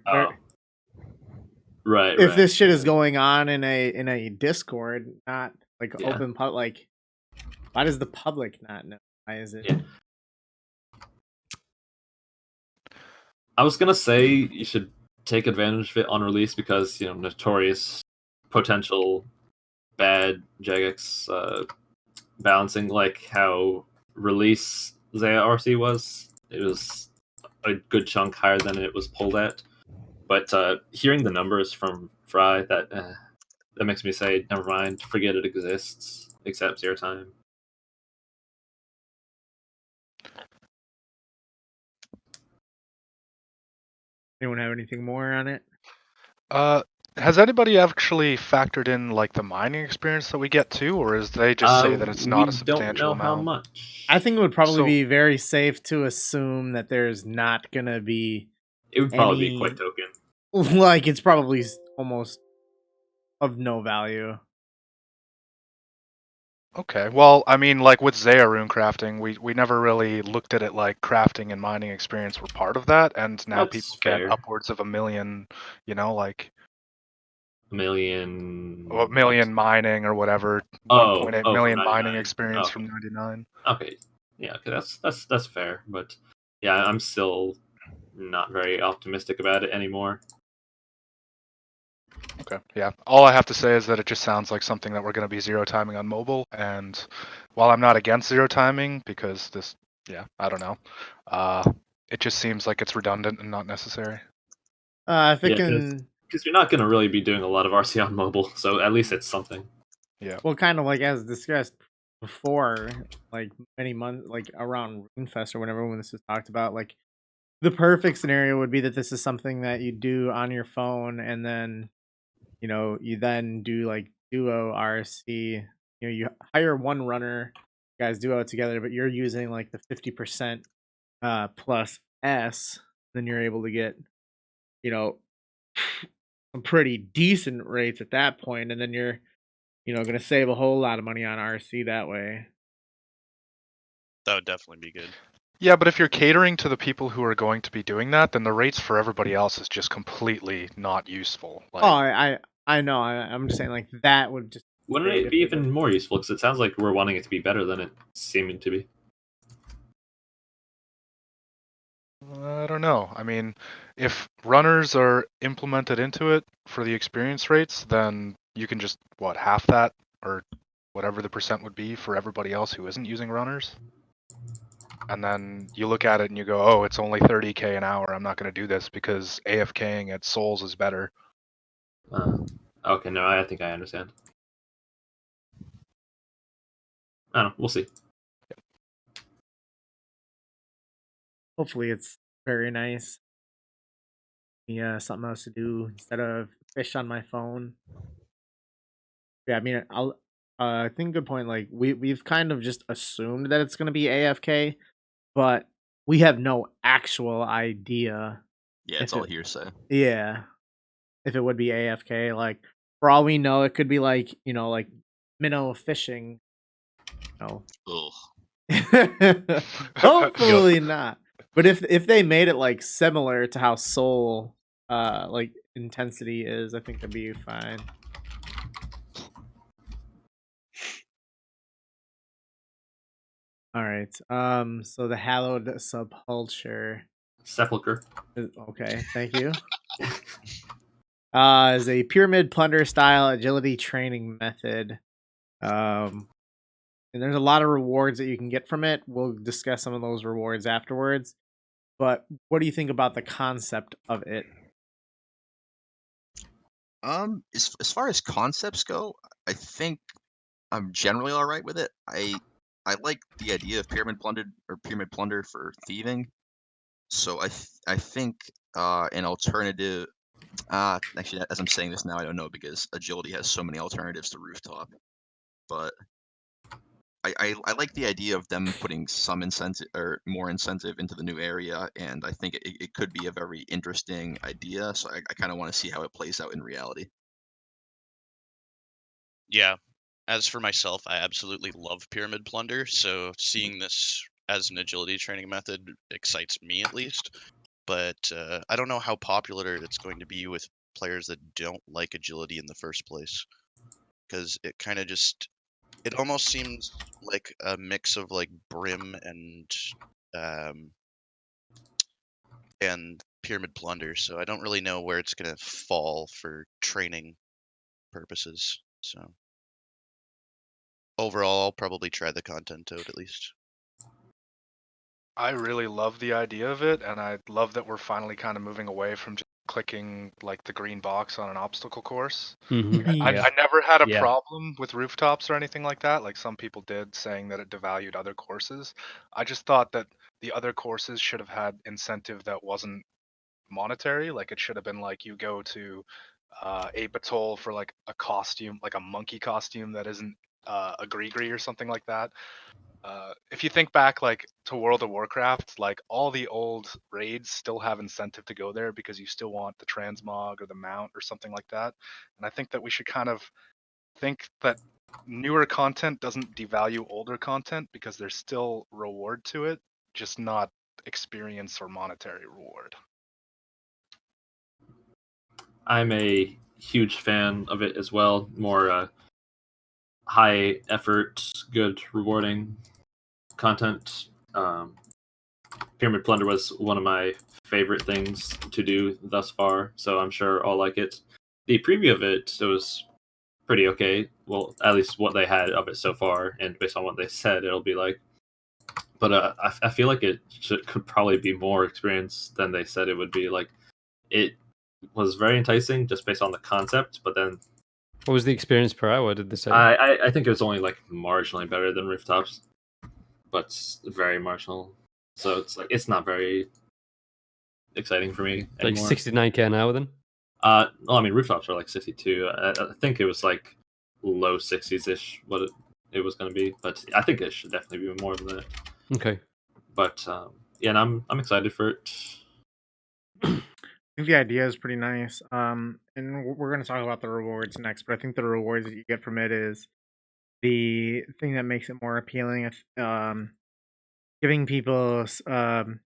right. if this shit is going on in a Discord, not like Yeah. open like, why does the public not know? Why is it? Yeah. I was gonna say you should take advantage of it on release because notorious potential bad Jagex balancing, like how release Zaya RC was. It was a good chunk higher than it was pulled at. But hearing the numbers from Fry, that makes me say, never mind, forget it exists, except 0 time. Anyone have anything more on it? Has anybody actually factored in like the mining experience that we get too, or is they just say that it's not a substantial We don't know how amount? much. I think it would probably So- be very safe to assume that there's not gonna be It would probably be any- quite token. like it's probably almost of no value. Okay, well, I mean, like with Zaya rune crafting, we never really looked at it like crafting and mining experience were part of that, and now That's people fair. get upwards of 1 million, like A million. a million mining or whatever, Oh, 1.8 from million 99. mining experience Okay. from 99. Okay, yeah, okay, that's fair, but yeah, I'm still not very optimistic about it anymore. Okay, yeah. All I have to say is that it just sounds like something that we're going to be zero timing on mobile, and while I'm not against zero timing, because this, I don't know, it just seems like it's redundant and not necessary. If it Yeah, can, because you're not going to really be doing a lot of RC on mobile, so at least it's something. well, kind of like as discussed before, like many months, like around RuneFest or whenever when this was talked about, like the perfect scenario would be that this is something that you do on your phone, and then you then do like duo RC. You hire one runner, you guys duo it together, but you're using like the 50% plus S, then you're able to get some pretty decent rates at that point, and then you're going to save a whole lot of money on RC that way. That would definitely be good. Yeah, but if you're catering to the people who are going to be doing that, then the rates for everybody else is just completely not useful. Like, I know. I'm just saying, like, that would just. Wouldn't it be even more useful? Because it sounds like we're wanting it to be better than it seeming to be. I don't know. I mean, if runners are implemented into it for the experience rates, then you can just, half that or whatever the percent would be for everybody else who isn't using runners. And then you look at it and you go, oh, it's only 30K an hour. I'm not going to do this because AFKing at Souls is better. Okay, no, I think I understand. I don't know. We'll see. Hopefully, it's very nice. Yeah, something else to do instead of fish on my phone. Yeah, I mean, I think good point. Like we've kind of just assumed that it's gonna be AFK, but we have no actual idea. Yeah, it's all hearsay. Yeah, if it would be AFK, like for all we know, it could be like like minnow fishing. Ugh. Hopefully not. But if they made it like similar to how Soul like intensity is, I think that'd be fine. All right. So the hallowed subculture. Sepulcher. Okay, thank you. Is a pyramid plunder style agility training method. And there's a lot of rewards that you can get from it. We'll discuss some of those rewards afterwards. But what do you think about the concept of it? As far as concepts go, I think I'm generally all right with it. I like the idea of pyramid plunder for thieving. So I think an alternative. Actually, as I'm saying this now, I don't know because agility has so many alternatives to rooftop. But I like the idea of them putting some incentive or more incentive into the new area, and I think it could be a very interesting idea. So I kind of want to see how it plays out in reality. Yeah. As for myself, I absolutely love Pyramid Plunder, so seeing this as an agility training method excites me at least. But I don't know how popular it's going to be with players that don't like agility in the first place, because it kind of just it almost seems like a mix of like Brim um, and Pyramid Plunder. So I don't really know where it's gonna fall for training purposes. So overall, I'll probably try the content out at least. I really love the idea of it, and I love that we're finally kind of moving away from just clicking like the green box on an obstacle course. Mhm. I, Yeah. I never had a Yeah. problem with rooftops or anything like that. Like some people did, saying that it devalued other courses. I just thought that the other courses should have had incentive that wasn't monetary. Like it should have been like you go to Apatol for like a costume, like a monkey costume that isn't a gree or something like that. If you think back like to World of Warcraft, like all the old raids still have incentive to go there because you still want the transmog or the mount or something like that. And I think that we should kind of think that newer content doesn't devalue older content because there's still reward to it, just not experience or monetary reward. I'm a huge fan of it as well. More high effort, good, rewarding content. Pyramid Plunder was one of my favorite things to do thus far, so I'm sure I'll like it. The preview of it was pretty okay. Well, at least what they had of it so far, and based on what they said, it'll be like. But I feel like could probably be more experience than they said it would be. Like, it was very enticing just based on the concept, but then What was the experience per hour? Did they say? I think it was only like marginally better than rooftops, but very marginal. So it's like it's not very exciting for me Like anymore. 69k an hour then? Well, I mean rooftops are like 62. I think it was like low 60s ish what it was going to be, but I think it should definitely be more than that. Okay. But yeah, and I'm excited for it. I think the idea is pretty nice. And we're going to talk about the rewards next, but I think the rewards that you get from it is the thing that makes it more appealing. Giving people, and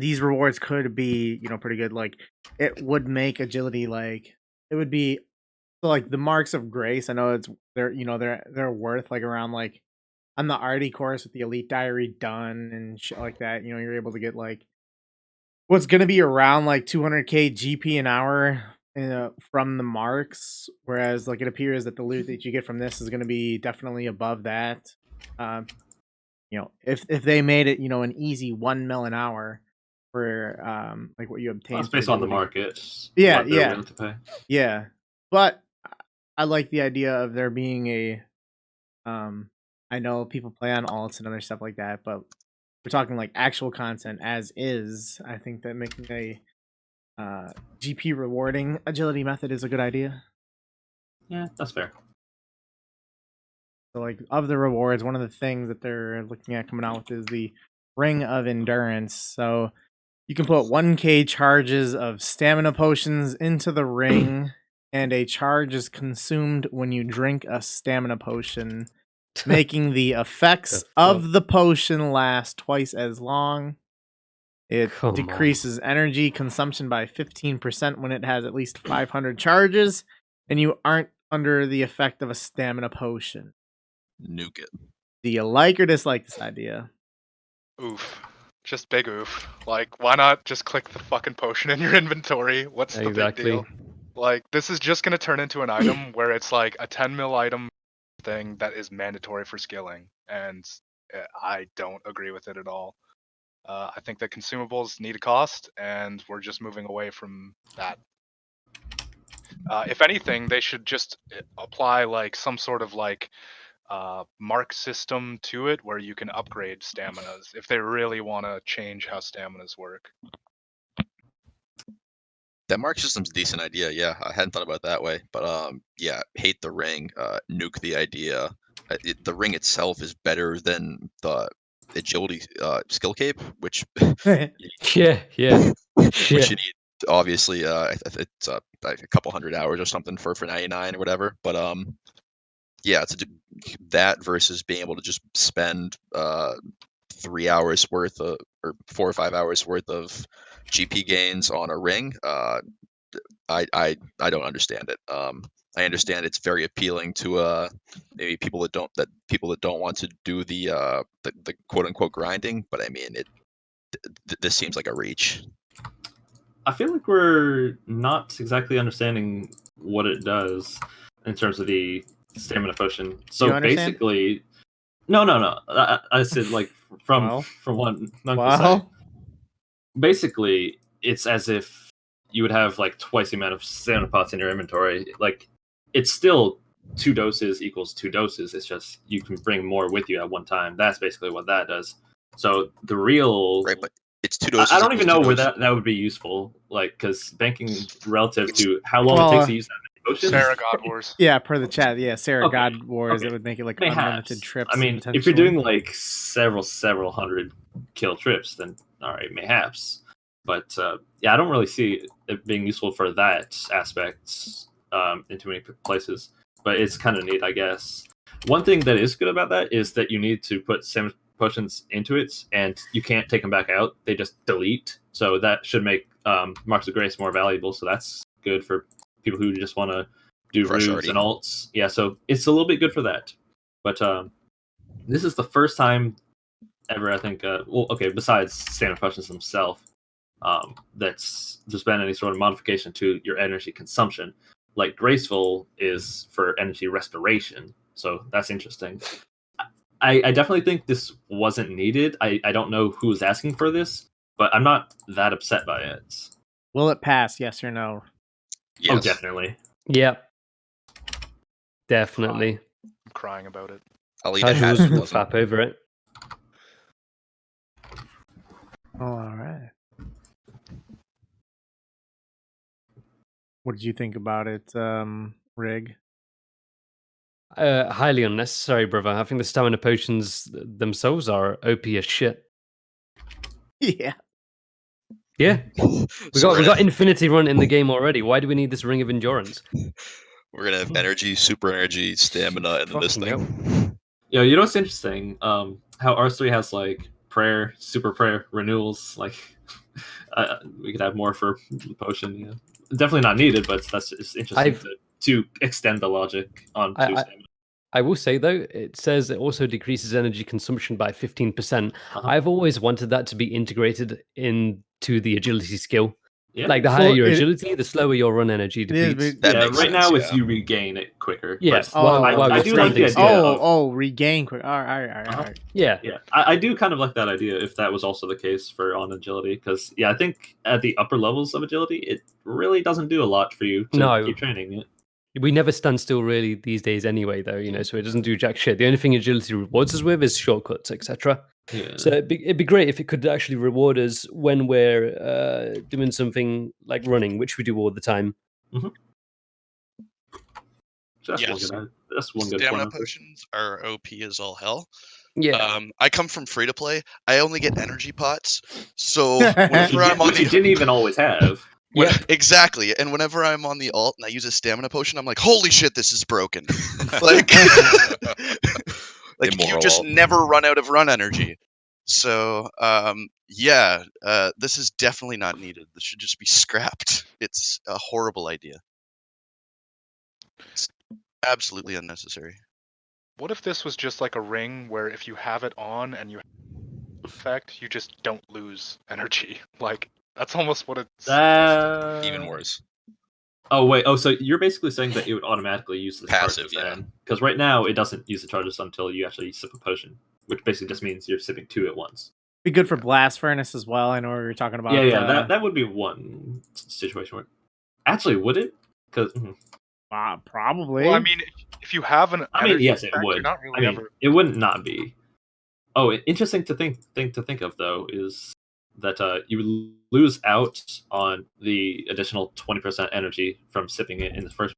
these rewards could be, pretty good. Like it would make agility like it would be so like the marks of grace. I know they're worth like around like on the arty course with the elite diary done and shit like that. You're able to get like what's gonna be around like 200k GP an hour from the marks, whereas like it appears that the loot that you get from this is gonna be definitely above that. Um, if they made it, an easy 1 mil an hour for like what you obtain. Well, it's based on the market. Yeah, What they're yeah, willing to pay. yeah. But I like the idea of there being a I know people play on alts and other stuff like that, but we're talking like actual content as is. I think that making a GP rewarding agility method is a good idea. Yeah, that's fair. So like of the rewards, one of the things that they're looking at coming out with is the Ring of Endurance. So you can put 1k charges of stamina potions into the ring, and a charge is consumed when you drink a stamina potion, making the effects of the potion last twice as long. It decreases energy consumption by 15% when it has at least 500 charges, and you aren't under the effect of a stamina potion. Nuke it. Do you like or dislike this idea? Oof. Just big oof. Like, why not just click the fucking potion in your inventory? What's the big deal? Like, this is just gonna turn into an item where it's like a 10 mil item thing that is mandatory for skilling, and I don't agree with it at all. I think that consumables need a cost, and we're just moving away from that. If anything, they should just apply like some sort of like mark system to it where you can upgrade staminas if they really want to change how staminas work. That mark system's a decent idea. Yeah, I hadn't thought about it that way, but yeah, hate the ring. Nuke the idea. The ring itself is better than the agility skill cape, which Yeah, yeah. which you Shit. need obviously. It's like a couple hundred hours or something for 99 or whatever. But yeah, that versus being able to just spend 3 hours worth of, or 4 or 5 hours worth of GP gains on a ring. I don't understand it. I understand it's very appealing to maybe people that don't want to do the quote unquote grinding, but I mean this seems like a reach. I feel like we're not exactly understanding what it does in terms of the stamina potion. So basically, no. I said like from what Nunc was saying. Basically, it's as if you would have like twice the amount of stamina pots in your inventory. Like, it's still 2 doses equals 2 doses. It's just you can bring more with you at one time. That's basically what that does. So the real right, but it's 2 doses. I don't even know where that would be useful. Like, because banking relative to how long it takes to use that many potions. Sarah God Wars. Yeah, per the chat. Yeah, Sarah God Wars. It would make it like unlimited trips. I mean, if you're doing like several hundred kill trips, then all right, mayhaps. But yeah, I don't really see it being useful for that aspect in too many places. But it's kind of neat, I guess. One thing that is good about that is that you need to put stamina potions into it, and you can't take them back out. They just delete. So that should make Marks of Grace more valuable. So that's good for people who just want to do roots and alts. Yeah, so it's a little bit good for that. But this is the first time ever, I think, besides stamina potions themselves, that's there's been any sort of modification to your energy consumption. Like Graceful is for energy restoration, so that's interesting. I definitely think this wasn't needed. I don't know who was asking for this, but I'm not that upset by it. Will it pass? Yes or no? Yes. Oh, definitely. Yep. Definitely. I'm crying about it. I'll eat a hat. Casuals will fap over it. All right. What did you think about it, Rig? Highly unnecessary, brother. I think the stamina potions themselves are OP as shit. Yeah. Yeah. We got Infinity Run in the game already. Why do we need this Ring of Endurance? We're gonna have energy, super energy, stamina, and then this thing. Yo, you know what's interesting? How R3 has like prayer, super prayer renewals. Like, we could have more for potion. Yeah, definitely not needed, but that's just interesting to extend the logic on to stamina. I will say though, it says it also decreases energy consumption by 15%. I've always wanted that to be integrated into the agility skill. Yeah. Like the higher your agility, the slower your run energy depletes. Right now it's you regain it quicker. Yes. I do like the idea. Regain quick. All right. Yeah. I do kind of like that idea if that was also the case for on agility, because I think at the upper levels of agility, it really doesn't do a lot for you to keep training it. We never stand still really these days anyway, though, so it doesn't do jack shit. The only thing agility rewards us with is shortcuts, etc. Yeah. So it'd be great if it could actually reward us when we're doing something like running, which we do all the time. Mm-hmm. So that's one good Stamina potions are OP as all hell. Yeah. I come from free to play. I only get energy pots, so whenever I'm on you didn't even always have. Yeah, exactly. And whenever I'm on the alt and I use a stamina potion, I'm like, holy shit, this is broken. Like you just never run out of run energy. So, this is definitely not needed. This should just be scrapped. It's a horrible idea. It's absolutely unnecessary. What if this was just like a ring where if you have it on and you effect, you just don't lose energy? Like, that's almost what it's... even worse. Oh, wait. Oh, so you're basically saying that it would automatically use the passive, charges then? Because right now, it doesn't use the charges until you actually sip a potion, which basically just means you're sipping 2 at once. Be good for Blast Furnace as well. I know we were talking about... Yeah, that would be one situation where... Actually, would it? Because Probably. Well, I mean, if you have an energy yes, it effect, would. you're not really ever. It wouldn't not be. Oh, interesting to think of though is that you lose out on the additional 20% energy from sipping it in the first.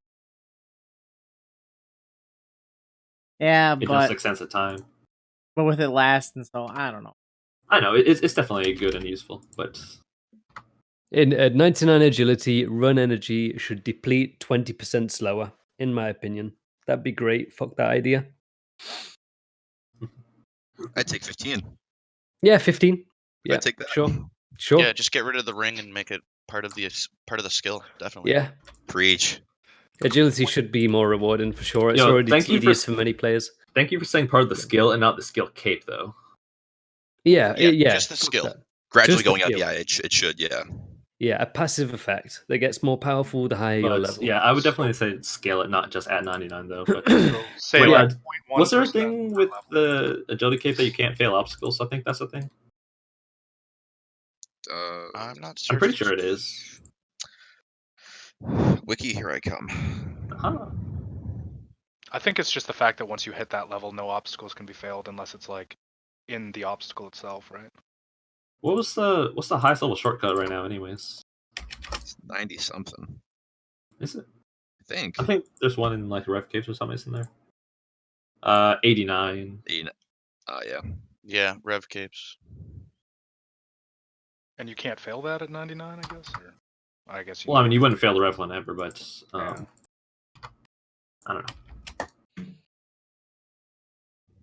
Yeah, It just but extends the time. with it lasting, so I don't know. I know it's definitely good and useful, but In 99 agility, run energy should deplete 20% slower, in my opinion. That'd be great. Fuck that idea. I'd take 15. Yeah, 15. Yeah, I'd take that. Sure. Yeah, just get rid of the ring and make it part of the skill. Definitely. Yeah. Preach. Agility should be more rewarding for sure. It's Yo, already thank you for- tedious for many players. thank you for saying part of the skill and not the skill cape though. Yeah, just the fuck skill. that. Gradually Just the going up. skill. Yeah, it should. Yeah. Yeah, a passive effect that gets more powerful the higher your But, level. yeah, I would definitely say scale it, not just at 99 though. But So say Wait, like 0.1%. was there a thing with the agility cape that you can't fail obstacles? I think that's a thing. I'm not I'm certain. pretty sure it is. Wiki, here I come. Huh. I think it's just the fact that once you hit that level, no obstacles can be failed unless it's like in the obstacle itself, right? What's the highest level shortcut right now, anyways? It's 90 something. Is it? I I think there's one in like Rev Caves or something, isn't there? 89. Yeah. Yeah, Rev Capes. And you can't fail that at 99, I guess. Or I guess. Well, I mean, you wouldn't fail the Rev one ever, but Yeah. I don't know.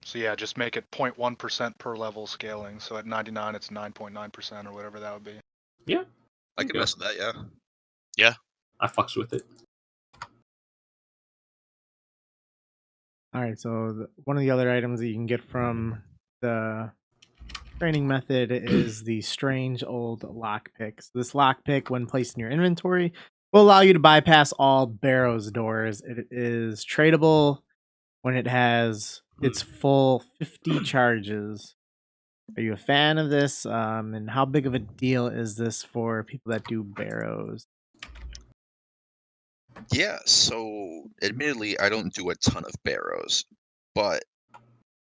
So yeah, just make it 0.1% per level scaling. So at 99, it's 9.9% or whatever that would be. Yeah, I could Okay. mess with that. Yeah. I fucks with it. All right, so one of the other items that you can get from the training method is the strange old lockpick. So this lockpick, when placed in your inventory, will allow you to bypass all Barrow's doors. It is tradable when it has its full 50 charges. Are you a fan of this? And how big of a deal is this for people that do Barrows? Yeah, so admittedly, I don't do a ton of Barrows, but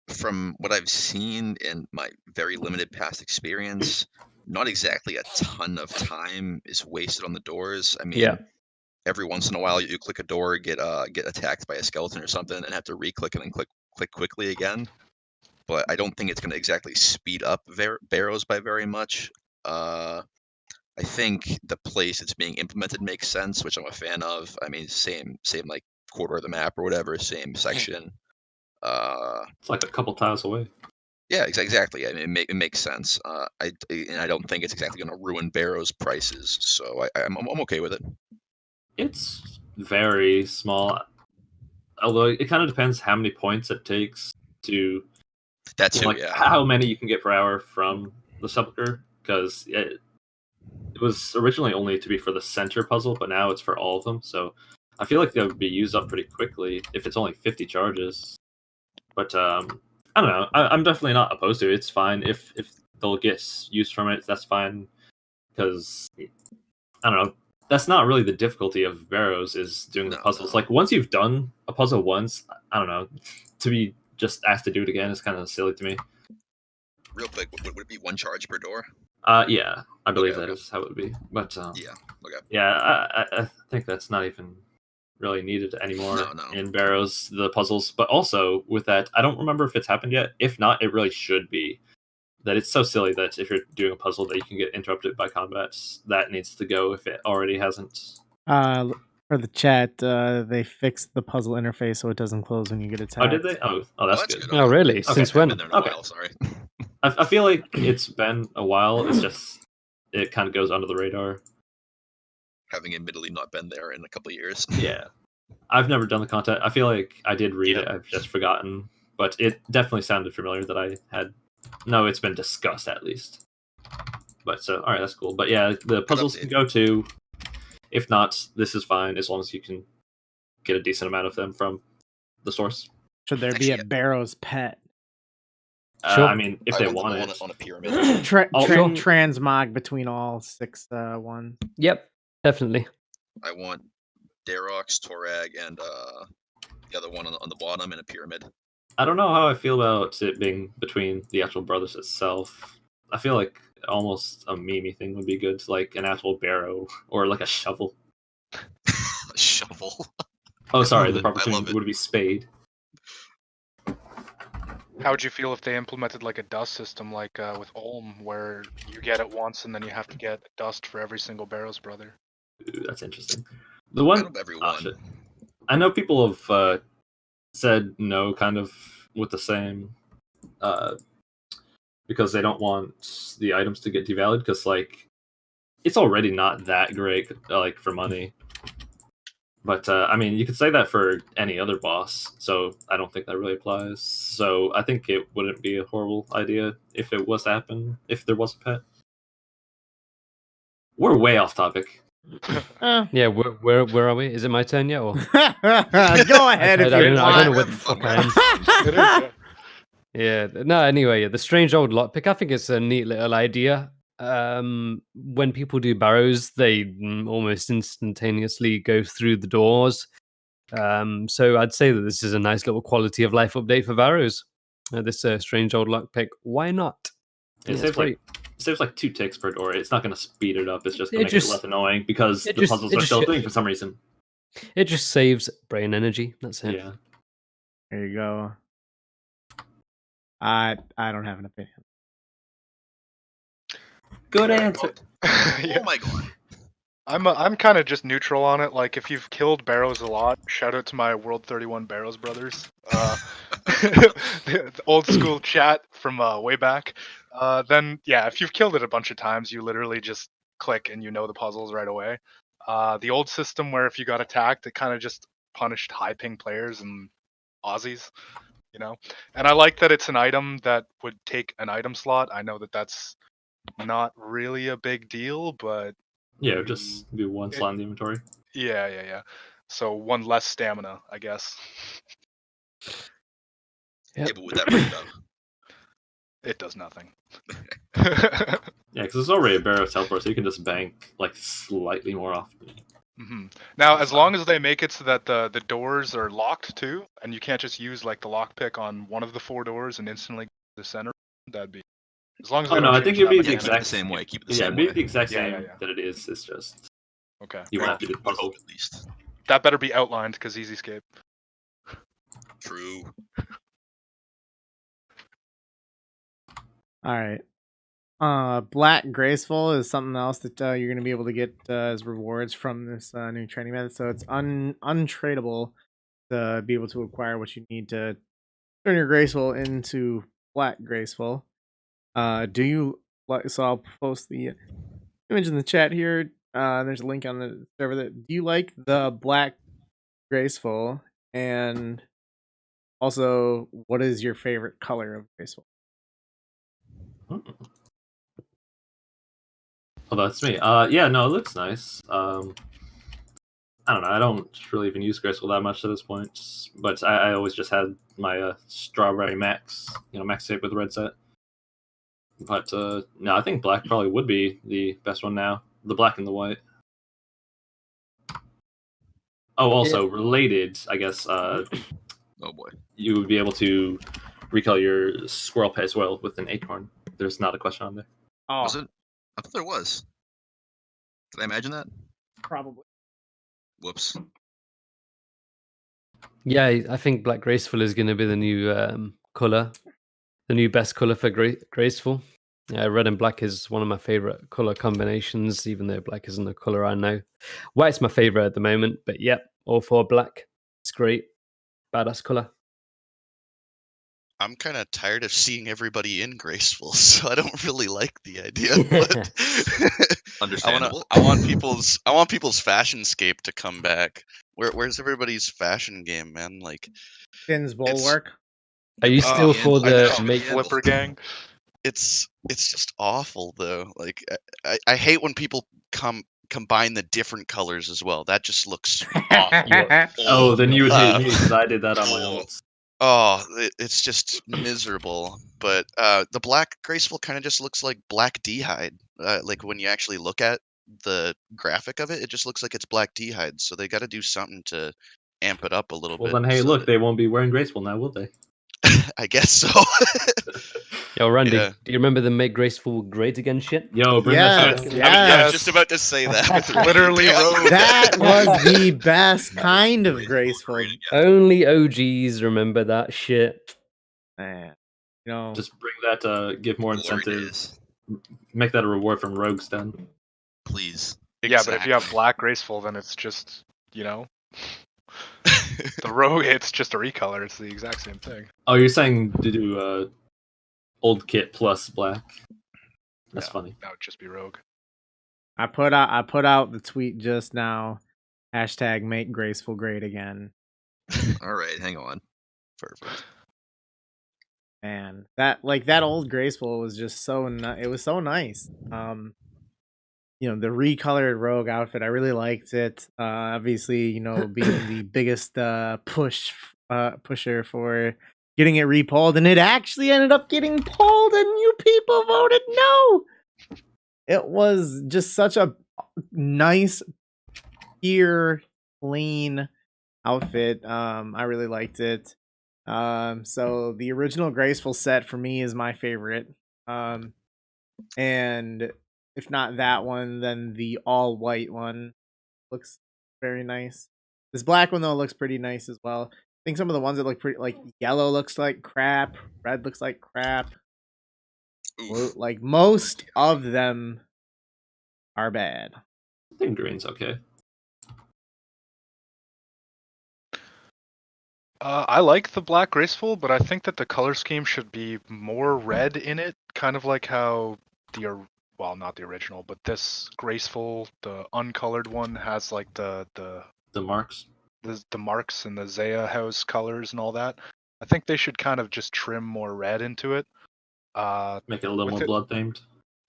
from what I've seen in my very limited past experience, not exactly a ton of time is wasted on the doors. I mean, every once in a while you click a door, get attacked by a skeleton or something, and have to re-click and then click quickly again. But I don't think it's going to exactly speed up Barrows by very much. I think the place it's being implemented makes sense, which I'm a fan of. I mean, same like quarter of the map or whatever, same section. It's like a couple tiles away. Yeah, exactly. I mean, it makes sense. I don't think it's exactly going to ruin Barrow's prices, so I'm okay with it. It's very small. Although it kind of depends how many points it takes to That's like how many you can get per hour from the sepulcher, because it was originally only to be for the center puzzle, but now it's for all of them. So I feel like they'll be used up pretty quickly if it's only 50 charges. But I don't know. I'm definitely not opposed to it. It's fine if they'll get use from it. That's fine, because I don't know. That's not really the difficulty of Barrows, is doing the puzzles. No. Like once you've done a puzzle once, I don't know, to be just asked to do it again is kind of silly to me. Real quick, would it be one charge per door? Yeah, I believe Okay. that is how it would be. But Yeah. Okay. yeah, I think that's not even really needed anymore No. in Barrows, the puzzles. But also with that, I don't remember if it's happened yet. If not, it really should be. That it's so silly that if you're doing a puzzle that you can get interrupted by combat, that needs to go if it already hasn't. For the chat, they fixed the puzzle interface so it doesn't close when you get attacked. Oh, did they? Oh, that's good. Oh, really? Okay. Since when? Been there in a while, sorry. I feel like it's been a while. It's just it kind of goes under the radar. Having admittedly not been there in a couple of years. Yeah, I've never done the content. I feel like I did read it. I've just forgotten, but it definitely sounded familiar that I had. No, it's been discussed at least. But so, all right, that's cool. But yeah, the puzzles can go to. If not, this is fine as long as you can get a decent amount of them from the source. Should there be a Barrows pet? I mean, if they want it. On a pyramid. Transmog between all 6 ones. Yep, definitely. I want Darox, Torag, and the other one on the bottom in a pyramid. I don't know how I feel about it being between the actual brothers itself. I feel like almost a meme thing would be good, like an actual barrow or like a shovel. A shovel. Oh, I sorry, love the it. proper I term love it. would be spade. How would you feel if they implemented like a dust system, like with Ulm, where you get it once and then you have to get dust for every single Barrow's brother? Ooh, that's interesting. The one, Out of everyone. shit. I know people have said no, kind of with the same, because they don't want the items to get devalued. Because like, it's already not that great, like for money. But I mean, you could say that for any other boss, so I don't think that really applies. So I think it wouldn't be a horrible idea if it was to happen, if there was a pet. We're way off topic. Yeah, where are we? Is it my turn yet? Or Go ahead if I you don't want. know where the fuck I am. It is, yeah. Yeah, no, anyway, the strange old lockpick, I think it's a neat little idea. When people do barrows, they almost instantaneously go through the doors. So I'd say that this is a nice little quality of life update for barrows. This strange old lockpick, why not? It saves like 2 ticks per door. It's not going to speed it up. It's just going to make it less annoying because the puzzles are still a thing for some reason. It just saves brain energy. That's it. Yeah. There you go. I don't have an opinion. Good answer. Yeah. Oh my god. I'm kind of just neutral on it. Like, if you've killed Barrows a lot, shout out to my World 31 Barrows brothers. The old school chat from way back. Then, yeah, if you've killed it a bunch of times, you literally just click and you know the puzzles right away. The old system where if you got attacked, it kind of just punished high ping players and Aussies, you know? And I like that it's an item that would take an item slot. I know that that's not really a big deal, but Yeah, just do one slot in the inventory. yeah. So one less stamina, I guess. Yeah, but would that bring it up? It does nothing. Yeah, because it's already a barrow teleport, so you can just bank like slightly more often. Mm-hmm. Now, as long as they make it so that the doors are locked too, and you can't just use like the lockpick on one of the 4 doors and instantly go to the center, that'd be. As long as they Oh no, don't I think change it'd be that the Yeah, keep it exact the same way. Keep it the Yeah, same it'd be way. the exact Yeah, same yeah. that it is. It's just Okay. you won't have to do the Would puzzle. hope at least. That better be outlined because easy escape. True. All right. Black Graceful is something else that you're going to be able to get as rewards from this new training method. So it's untradeable to be able to acquire what you need to turn your Graceful into Black Graceful. Do you like? So I'll post the image in the chat here. There's a link on the server. Do you like the Black Graceful? And also, what is your favorite color of Graceful? Oh, that's me. Yeah, no, it looks nice. I don't know. I don't really even use Graceful that much at this point, but I always just had my Strawberry Max, max tape with red set. But no, I think black probably would be the best one now. The black and the white. Oh, also related, I guess. Oh boy. You would be able to recolor your squirrel pet as well with an acorn. There's not a question on there. Oh, Was it? I thought there was. Did I imagine that? probably. Whoops. Yeah, I think Black Graceful is going to be the new color, the new best color for Graceful. Red and black is one of my favorite color combinations, even though black isn't a color I know. White's my favorite at the moment, but yep, all for black. It's great. Badass color. I'm kind of tired of seeing everybody in Graceful, so I don't really like the idea. But Understandable. I want people's fashionscape to come back. Where's everybody's fashion game, man? Like, Finn's Bulwark. Are you still for the make Flipper gang? It's just awful though. Like, I hate when people combine the different colors as well. That just looks awful. Oh, then you would hate me because I did that on my ults. Oh, it's just miserable. But the Black Graceful kind of just looks like black D'hide. Like when you actually look at the graphic of it, it just looks like it's black D-hide. So they got to do something to amp it up a little Well, bit. then, hey, so look, that- they won't be wearing graceful now, will they? I guess so. Yo, Randy, Yeah. do you remember the Make Graceful Great Again shit? Yo, bring Yes, that shit. yes. I was just about to say that. It's literally rogue. That was the best kind of graceful. Only OGs remember that shit. Man, you know, Just bring that. Give more Glory incentive. days. Make that a reward from Rogue's Den. Please. Yeah, but if you have Exactly. black graceful, then it's just, you know, the rogue. It's just a recolor. It's the exact same thing. Oh, you're saying to do old kit plus black? That's Yeah, funny. That would just be rogue. I put out the tweet just now. Hashtag make graceful great again. All right, hang on. Perfect. And that old graceful was just so it was so nice. You know, the recolored rogue outfit, I really liked it. Obviously, you know, being the biggest pusher for getting it repolled, and it actually ended up getting polled, and you people voted no. It was just such a nice, pure, clean outfit. I really liked it. So the original graceful set for me is my favorite. And if not that one, then the all white one looks very nice. This black one though looks pretty nice as well. I think some of the ones that look pretty, like yellow looks like crap, red looks like crap. Oof. Like most of them are bad. I think green's okay. I like the black graceful, but I think that the color scheme should be more red in it, kind of like how well, not the original, but this graceful, the uncolored one has like the marks. the marks and the Zaya house colors and all that. I think they should kind of just trim more red into it. Make it a little with more it- blood themed.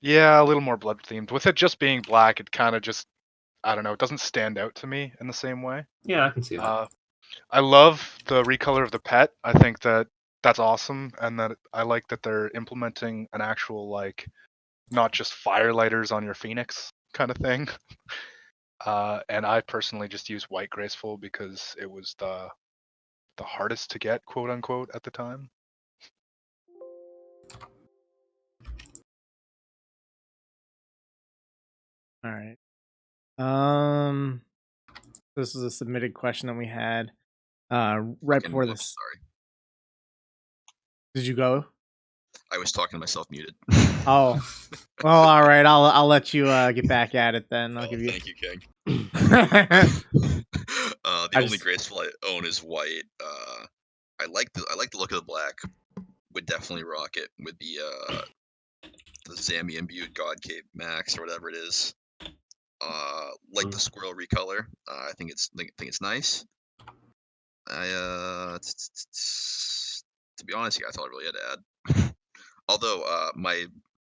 Yeah, a little more blood themed. With it just being black, it kind of just, I don't know, it doesn't stand out to me in the same way. Yeah, I can see that. I love the recolor of the pet. I think that that's awesome, and that I like that they're implementing an actual, like, not just firelighters on your phoenix kind of thing. And I personally just use white graceful because it was the hardest to get, quote unquote, at the time. All right. This is a submitted question that we had right before Oops, this. sorry. Did you go? I was talking to myself muted. Oh. Well, all right. I'll let you get back at it then. I'll give you. Thank you, King. I The only just- graceful I own is white. I like the look of the black. Would definitely rock it with the Zami imbued God Cape Max or whatever it is. Like the squirrel recolor. I think it's nice. To be honest, that's all I really had to add. Although my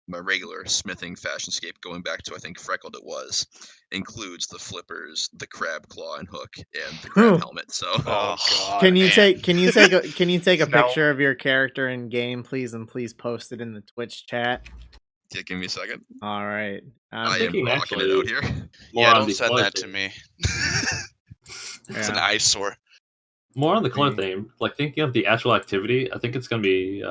regular smithing fashionscape, going back to I think Freckled it was, includes the flippers, the crab claw and hook, and the crab helmet. So Oh, God, can you man. take a Now- picture of your character in game, please, and please post it in the Twitch chat. yeah, give me a second. All right. I am thinking rocking it actually- out here. More Yeah, on don't the send color that to theme. me. It's an Yeah. eyesore. More on the color Me. theme. Like thinking of the actual activity, I think it's gonna be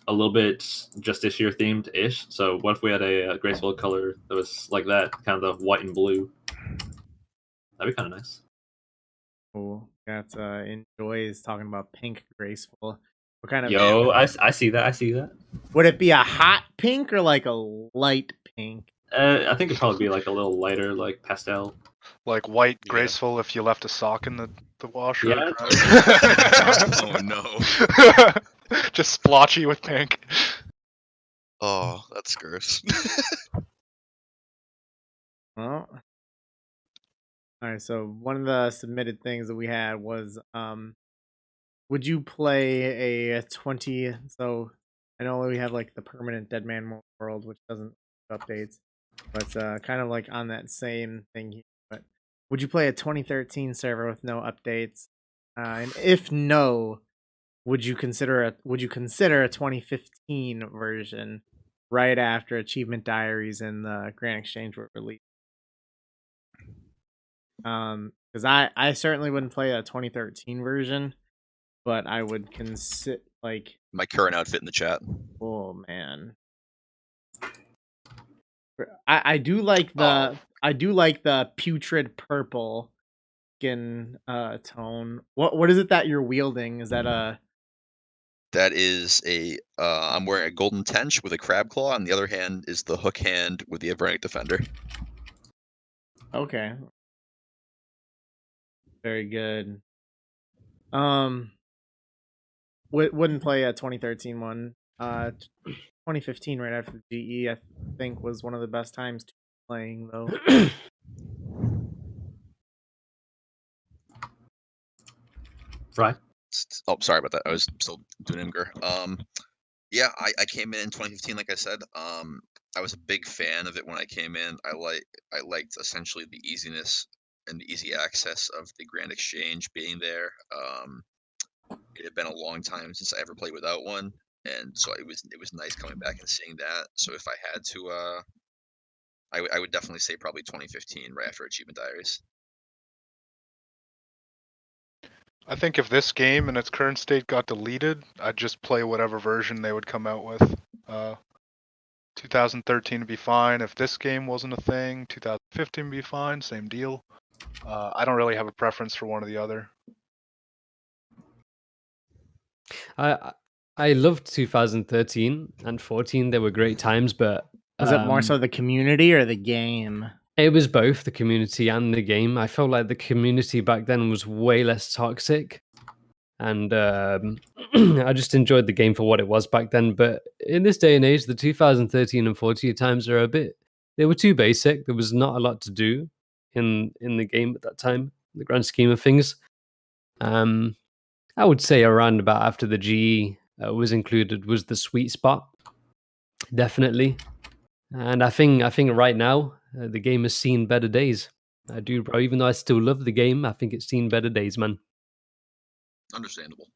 a little bit just this year themed ish. So what if we had a graceful color that was like that, kind of the white and blue? That'd be kind of nice. Cool. Got Enjoy is talking about pink graceful. What kind of Yo, I see that. I see that. would it be a hot pink or like a light pink? I think it'd probably be like a little lighter, like pastel. Like white Yeah. graceful if you left a sock in the washer. Yeah, Oh no. Just splotchy with pink. Oh, that's gross. Well, all right. So one of the submitted things that we had was, would you play a 20? So I know we have like the permanent Dead Man world, which doesn't updates, but kind of like on that same thing here. But would you play a 2013 server with no updates? And if no, would you consider a 2015 version right after Achievement Diaries and the Grand Exchange were released? Because I certainly wouldn't play a 2013 version, but I would consider like, My current outfit in the chat. oh man, I do like the putrid purple skin tone. What is it that you're wielding? Is that a That is a. I'm wearing a golden tench with a crab claw, and the other hand is the hook hand with the Avernic Defender. okay? Very good. Wouldn't play a 2013 one. 2015 right after GE, I think was one of the best times to playing though. Right. Oh, sorry about that. I was still doing Imgur. Yeah, I came in 2015, like I said. I was a big fan of it when I came in. I liked essentially the easiness and the easy access of the Grand Exchange being there. It had been a long time since I ever played without one, and so it was nice coming back and seeing that. So if I had to, I would definitely say probably 2015, right after Achievement Diaries. I think if this game in its current state got deleted, I'd just play whatever version they would come out with. 2013 would be fine. If this game wasn't a thing, 2015 would be fine. Same deal. I don't really have a preference for one or the other. I loved 2013 and 14. They were great times, but Was it more so the community or the game? it was both the community and the game. I felt like the community back then was way less toxic, and I just enjoyed the game for what it was back then. But in this day and age, the 2013 and 14 times are they were too basic. There was not a lot to do in the game at that time, in the grand scheme of things. I would say around about after the GE was included was the sweet spot, definitely. And I think right now the game has seen better days. I do, bro. Even though I still love the game, I think it's seen better days, man. Understandable.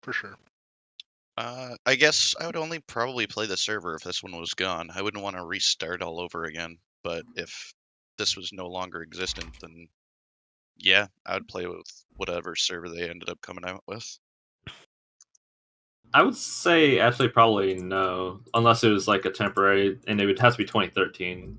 For sure. I guess I would only probably play the server if this one was gone. I wouldn't want to restart all over again. But if this was no longer existent, then yeah, I would play with whatever server they ended up coming out with. I would say actually probably no, unless it was like a temporary, and it would have to be 2013.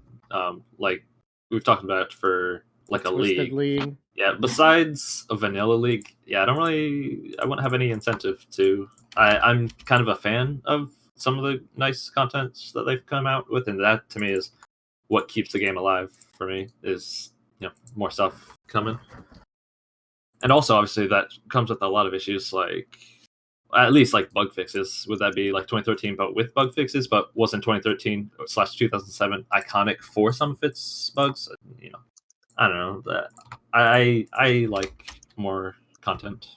Like we've talked about for like a Twisted league. League. Yeah, besides a vanilla league, yeah, I wouldn't have any incentive to. I'm kind of a fan of some of the nice contents that they've come out with, and that to me is what keeps the game alive for me. Is more stuff coming, and also obviously that comes with a lot of issues like. At least like bug fixes. Would that be like 2013, but with bug fixes? But wasn't 2013/2007 iconic for some of its bugs? I don't know. That I like more content,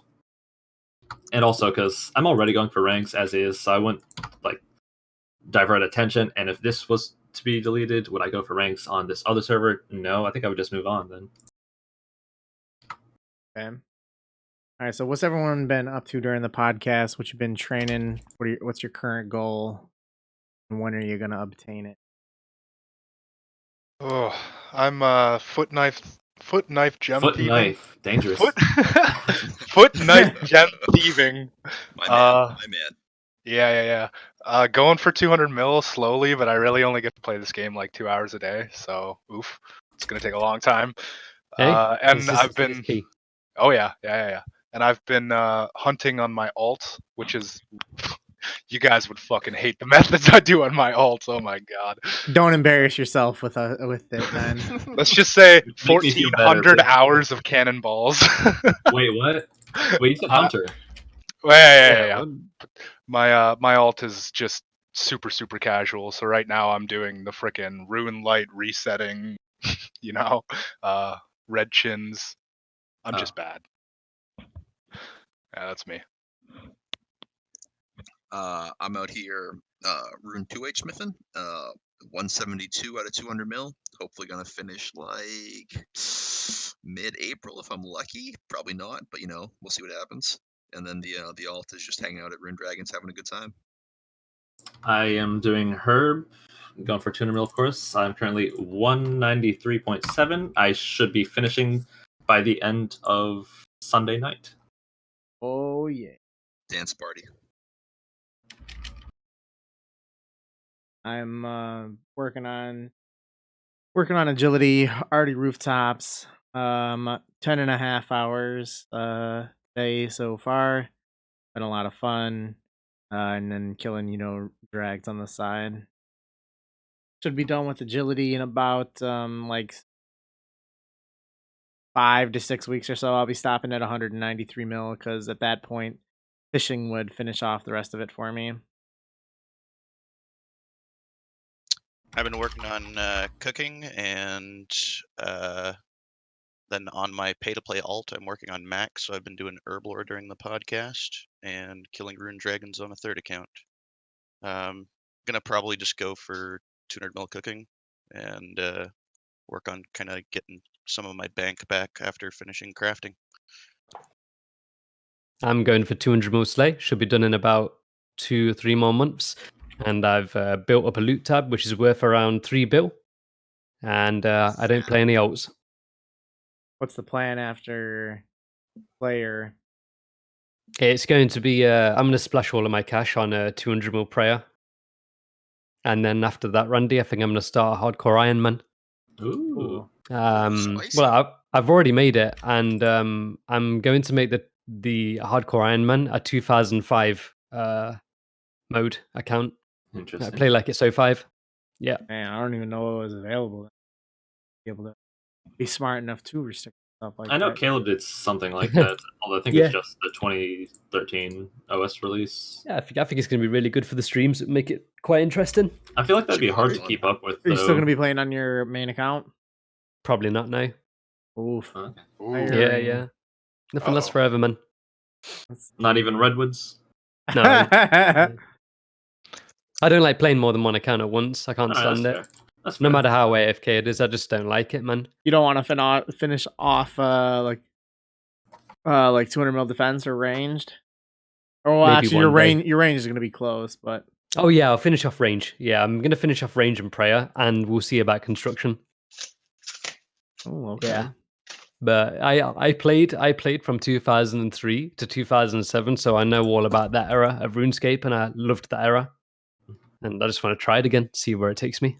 and also because I'm already going for ranks as is, so I wouldn't like divert attention. And if this was to be deleted, would I go for ranks on this other server? No, I think I would just move on then. Okay. All right. So what's everyone been up to during the podcast? What you've been training? What's your current goal? And when are you gonna obtain it? Oh, I'm foot knife gem Foot thieving. knife, dangerous. Foot knife gem thieving. My man. Yeah. Going for 200 mil slowly, but I really only get to play this game like 2 hours a day, so oof, it's gonna take a long time. Hey, And I've consistency is been, key. oh yeah. And I've been hunting on my alt, which is, you guys would fucking hate the methods I do on my alt. Oh my god. Don't embarrass yourself with it, then. Let's just say Make me feel better, 1,400 please. hours of cannonballs. Wait, what? Wait, you said hunter? Yeah. My alt is just super casual. So right now I'm doing the frickin' Ruin Light resetting, red chins. I'm just bad. Yeah, that's me. I'm out here Rune 2H smithing. 172 out of 200 mil. Hopefully gonna finish like mid-April if I'm lucky. Probably not, but we'll see what happens. And then the alt is just hanging out at Rune Dragons, having a good time. I am doing herb going for 200 mil, of course. I'm currently 193.7. I should be finishing by the end of Sunday night. Oh yeah. Dance party. I'm working on agility, already rooftops. 10.5 hours day so far. Been a lot of fun. And then killing, drags on the side. Should be done with agility in about like 5 to 6 weeks or so. I'll be stopping at 193 mil because at that point fishing would finish off the rest of it for me. I've been working on cooking, and then on my pay-to-play alt, I'm working on max. So I've been doing herblore during the podcast and killing rune dragons on a third account. Gonna probably just go for 200 mil cooking and work on kind of getting some of my bank back after finishing crafting. I'm going for 200 mil slay. Should be done in about 2 or 3 more months. And I've built up a loot tab, which is worth around 3 bill. And I don't play any alts. What's the plan after player? It's going to be, I'm going to splash all of my cash on a 200 mil prayer. And then after that, Randy, I think I'm going to start a hardcore Ironman. Ooh. Spicy. Well, I've already made it, and I'm going to make the hardcore Ironman a 2005 mode account. I Interesting. play like it's 05. Yeah. Man, I don't even know what was available. Be able to be smart enough to restrict stuff like that. I know Caleb did something like that. Although I think Yeah. it's just the 2013 OS release. Yeah, I think it's going to be really good for the streams. It'll make it quite interesting. I feel like that'd be Should be hard to fun. keep up with. Are you though. still going to be playing on your main account? Probably not now. Oof. Okay. Ooh. Yeah, yeah. Nothing lasts Uh-oh. forever, man. Not even Redwoods. No. I don't like playing more than one account at once. I can't Alright, that's stand it. fair. That's No fair. matter how AFK it is, I just don't like it, man. You don't want to finish off like 200 mil defense or ranged. Or well, Maybe actually, your one day. range is going to be close, but Oh yeah, I'll finish off range. Yeah, I'm gonna finish off range and prayer, and we'll see about construction. oh, okay. Yeah. But I played from 2003 to 2007, so I know all about that era of RuneScape, and I loved that era. And I just want to try it again, see where it takes me.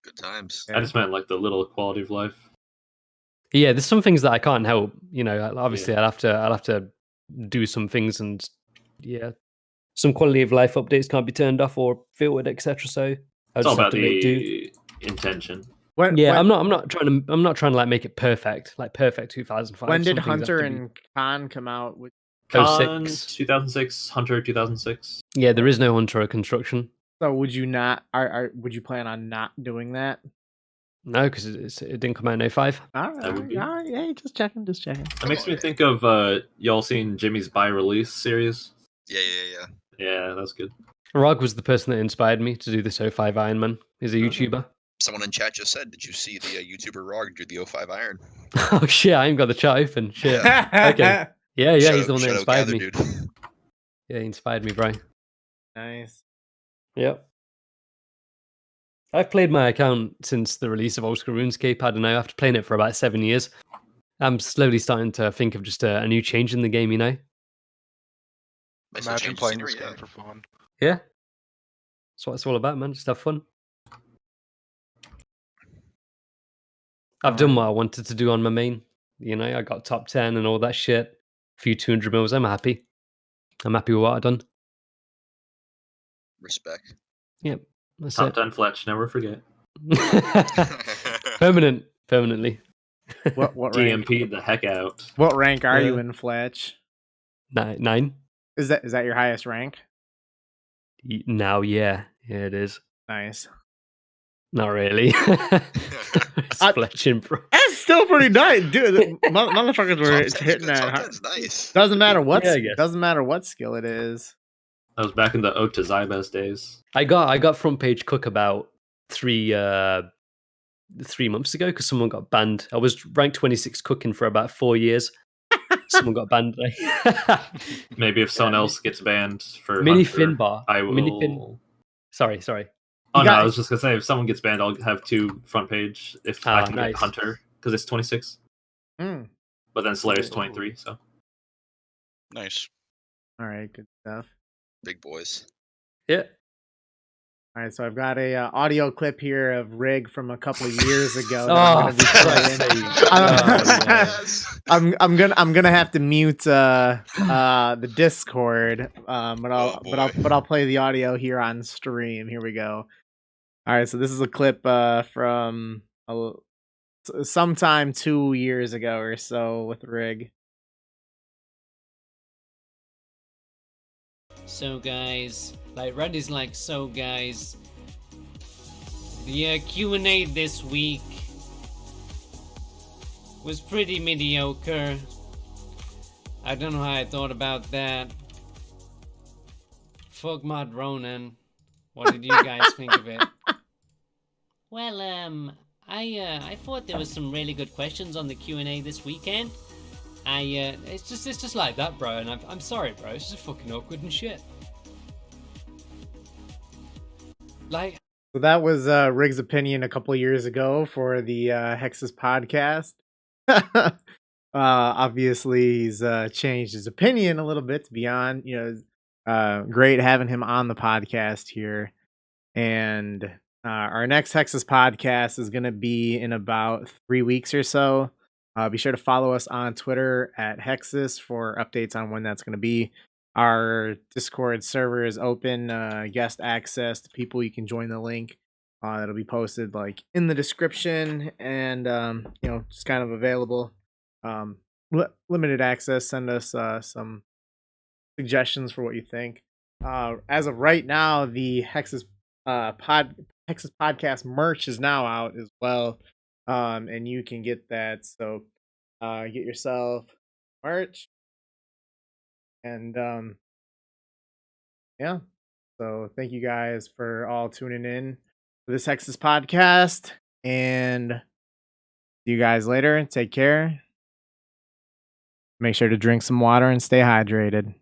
Good times. I just meant like the little quality of life. Yeah, there's some things that I can't help. Obviously, I'll have to do some things, and yeah, some quality of life updates can't be turned off or filtered, etc. So I'll It's all just have about to make do. the intention. When, Yeah, when, I'm not trying to like make it perfect, like perfect 2005. when did Some things have Hunter to be- and Khan come out with? Con 06. 2006, Hunter 2006. Yeah, there is no Hunter or construction. So would you not? Would you plan on not doing that? No, because it didn't come out in 05. All That would right, be- all right, yeah, just checking. That makes me think of y'all seen Jimmy's by release series. Yeah. Yeah, that's good. Rog was the person that inspired me to do this 05 Ironman. He's a YouTuber. Someone in chat just said, "Did you see the YouTuber Rog do the 05 Iron?" Oh shit, I ain't got the chat open. Shit. Okay. Yeah, Shout he's the out- one that shout out inspired Gather, me. dude. Yeah, he inspired me, bro. Nice. Yep. I've played my account since the release of Old School RuneScape. I don't know, after playing it for about 7 years. I'm slowly starting to think of just a new change in the game, Nice little Imagine change of playing this scenery, game for fun. Yeah. That's what it's all about, man. Just have fun. I've done what I wanted to do on my main. I got top 10 and all that shit. A few 200 mils. I'm happy. I'm happy with what I've done. Respect. Yep. That's Top it. 10 Fletch, never forget. Permanently. What rank? DMP the heck out. What rank are you Yeah. in, Fletch? 9. Is that your highest rank? Now, yeah. Yeah, it is. Nice. Not really. It's fletching, bro. That's still pretty nice, dude. Motherfuckers were Top 10's hitting good, that. top 10's nice. Doesn't matter what. Yeah, I guess. Doesn't matter what skill it is. That was back in the Ode to Zybest days. I got front page cook about 3 months ago because someone got banned. I was ranked 26 cooking for about 4 years. Someone got banned. Maybe if someone else gets banned for Mini Hunter, Finbar. I will. Sorry. Oh You no, got- I was just gonna say if someone gets banned, I'll have 2 front page if I can nice. get Hunter because it's 26, Mm, but then Slayer's Ooh. 23. So Nice. all right, good stuff. Big boys. Yeah. All right, so I've got a audio clip here of Rig from a couple of years ago. That Oh, I'm gonna be for Christ's playing. sake. Oh, no. I'm gonna have to mute the Discord, but I'll play the audio here on stream. Here we go. All right, so this is a clip from sometime 2 years ago or so with Rig. So guys, like Randy's like, so guys, the Q&A this week was pretty mediocre. I don't know how I thought about that. Fuck Mod Ronan. What did you guys think of it? Well, I thought there was some really good questions on the Q&A this weekend. It's just like that, bro, and I'm sorry, bro. It's just fucking awkward and shit. Like, So that was Rig's opinion a couple of years ago for the Hexis podcast. Obviously, he's changed his opinion a little bit to be on. Great having him on the podcast here. And our next Hexis podcast is going to be in about 3 weeks or so. Be sure to follow us on Twitter at Hexis for updates on when that's going to be. Our Discord server is open, guest access to people. You can join the link. That'll be posted like in the description, and just kind of available. Limited access. Send us some suggestions for what you think. As of right now, the Hexis Hexis podcast merch is now out as well, and you can get that. So get yourself merch, and yeah. So thank you guys for all tuning in for this Hexis podcast, and see you guys later. Take care. Make sure to drink some water and stay hydrated.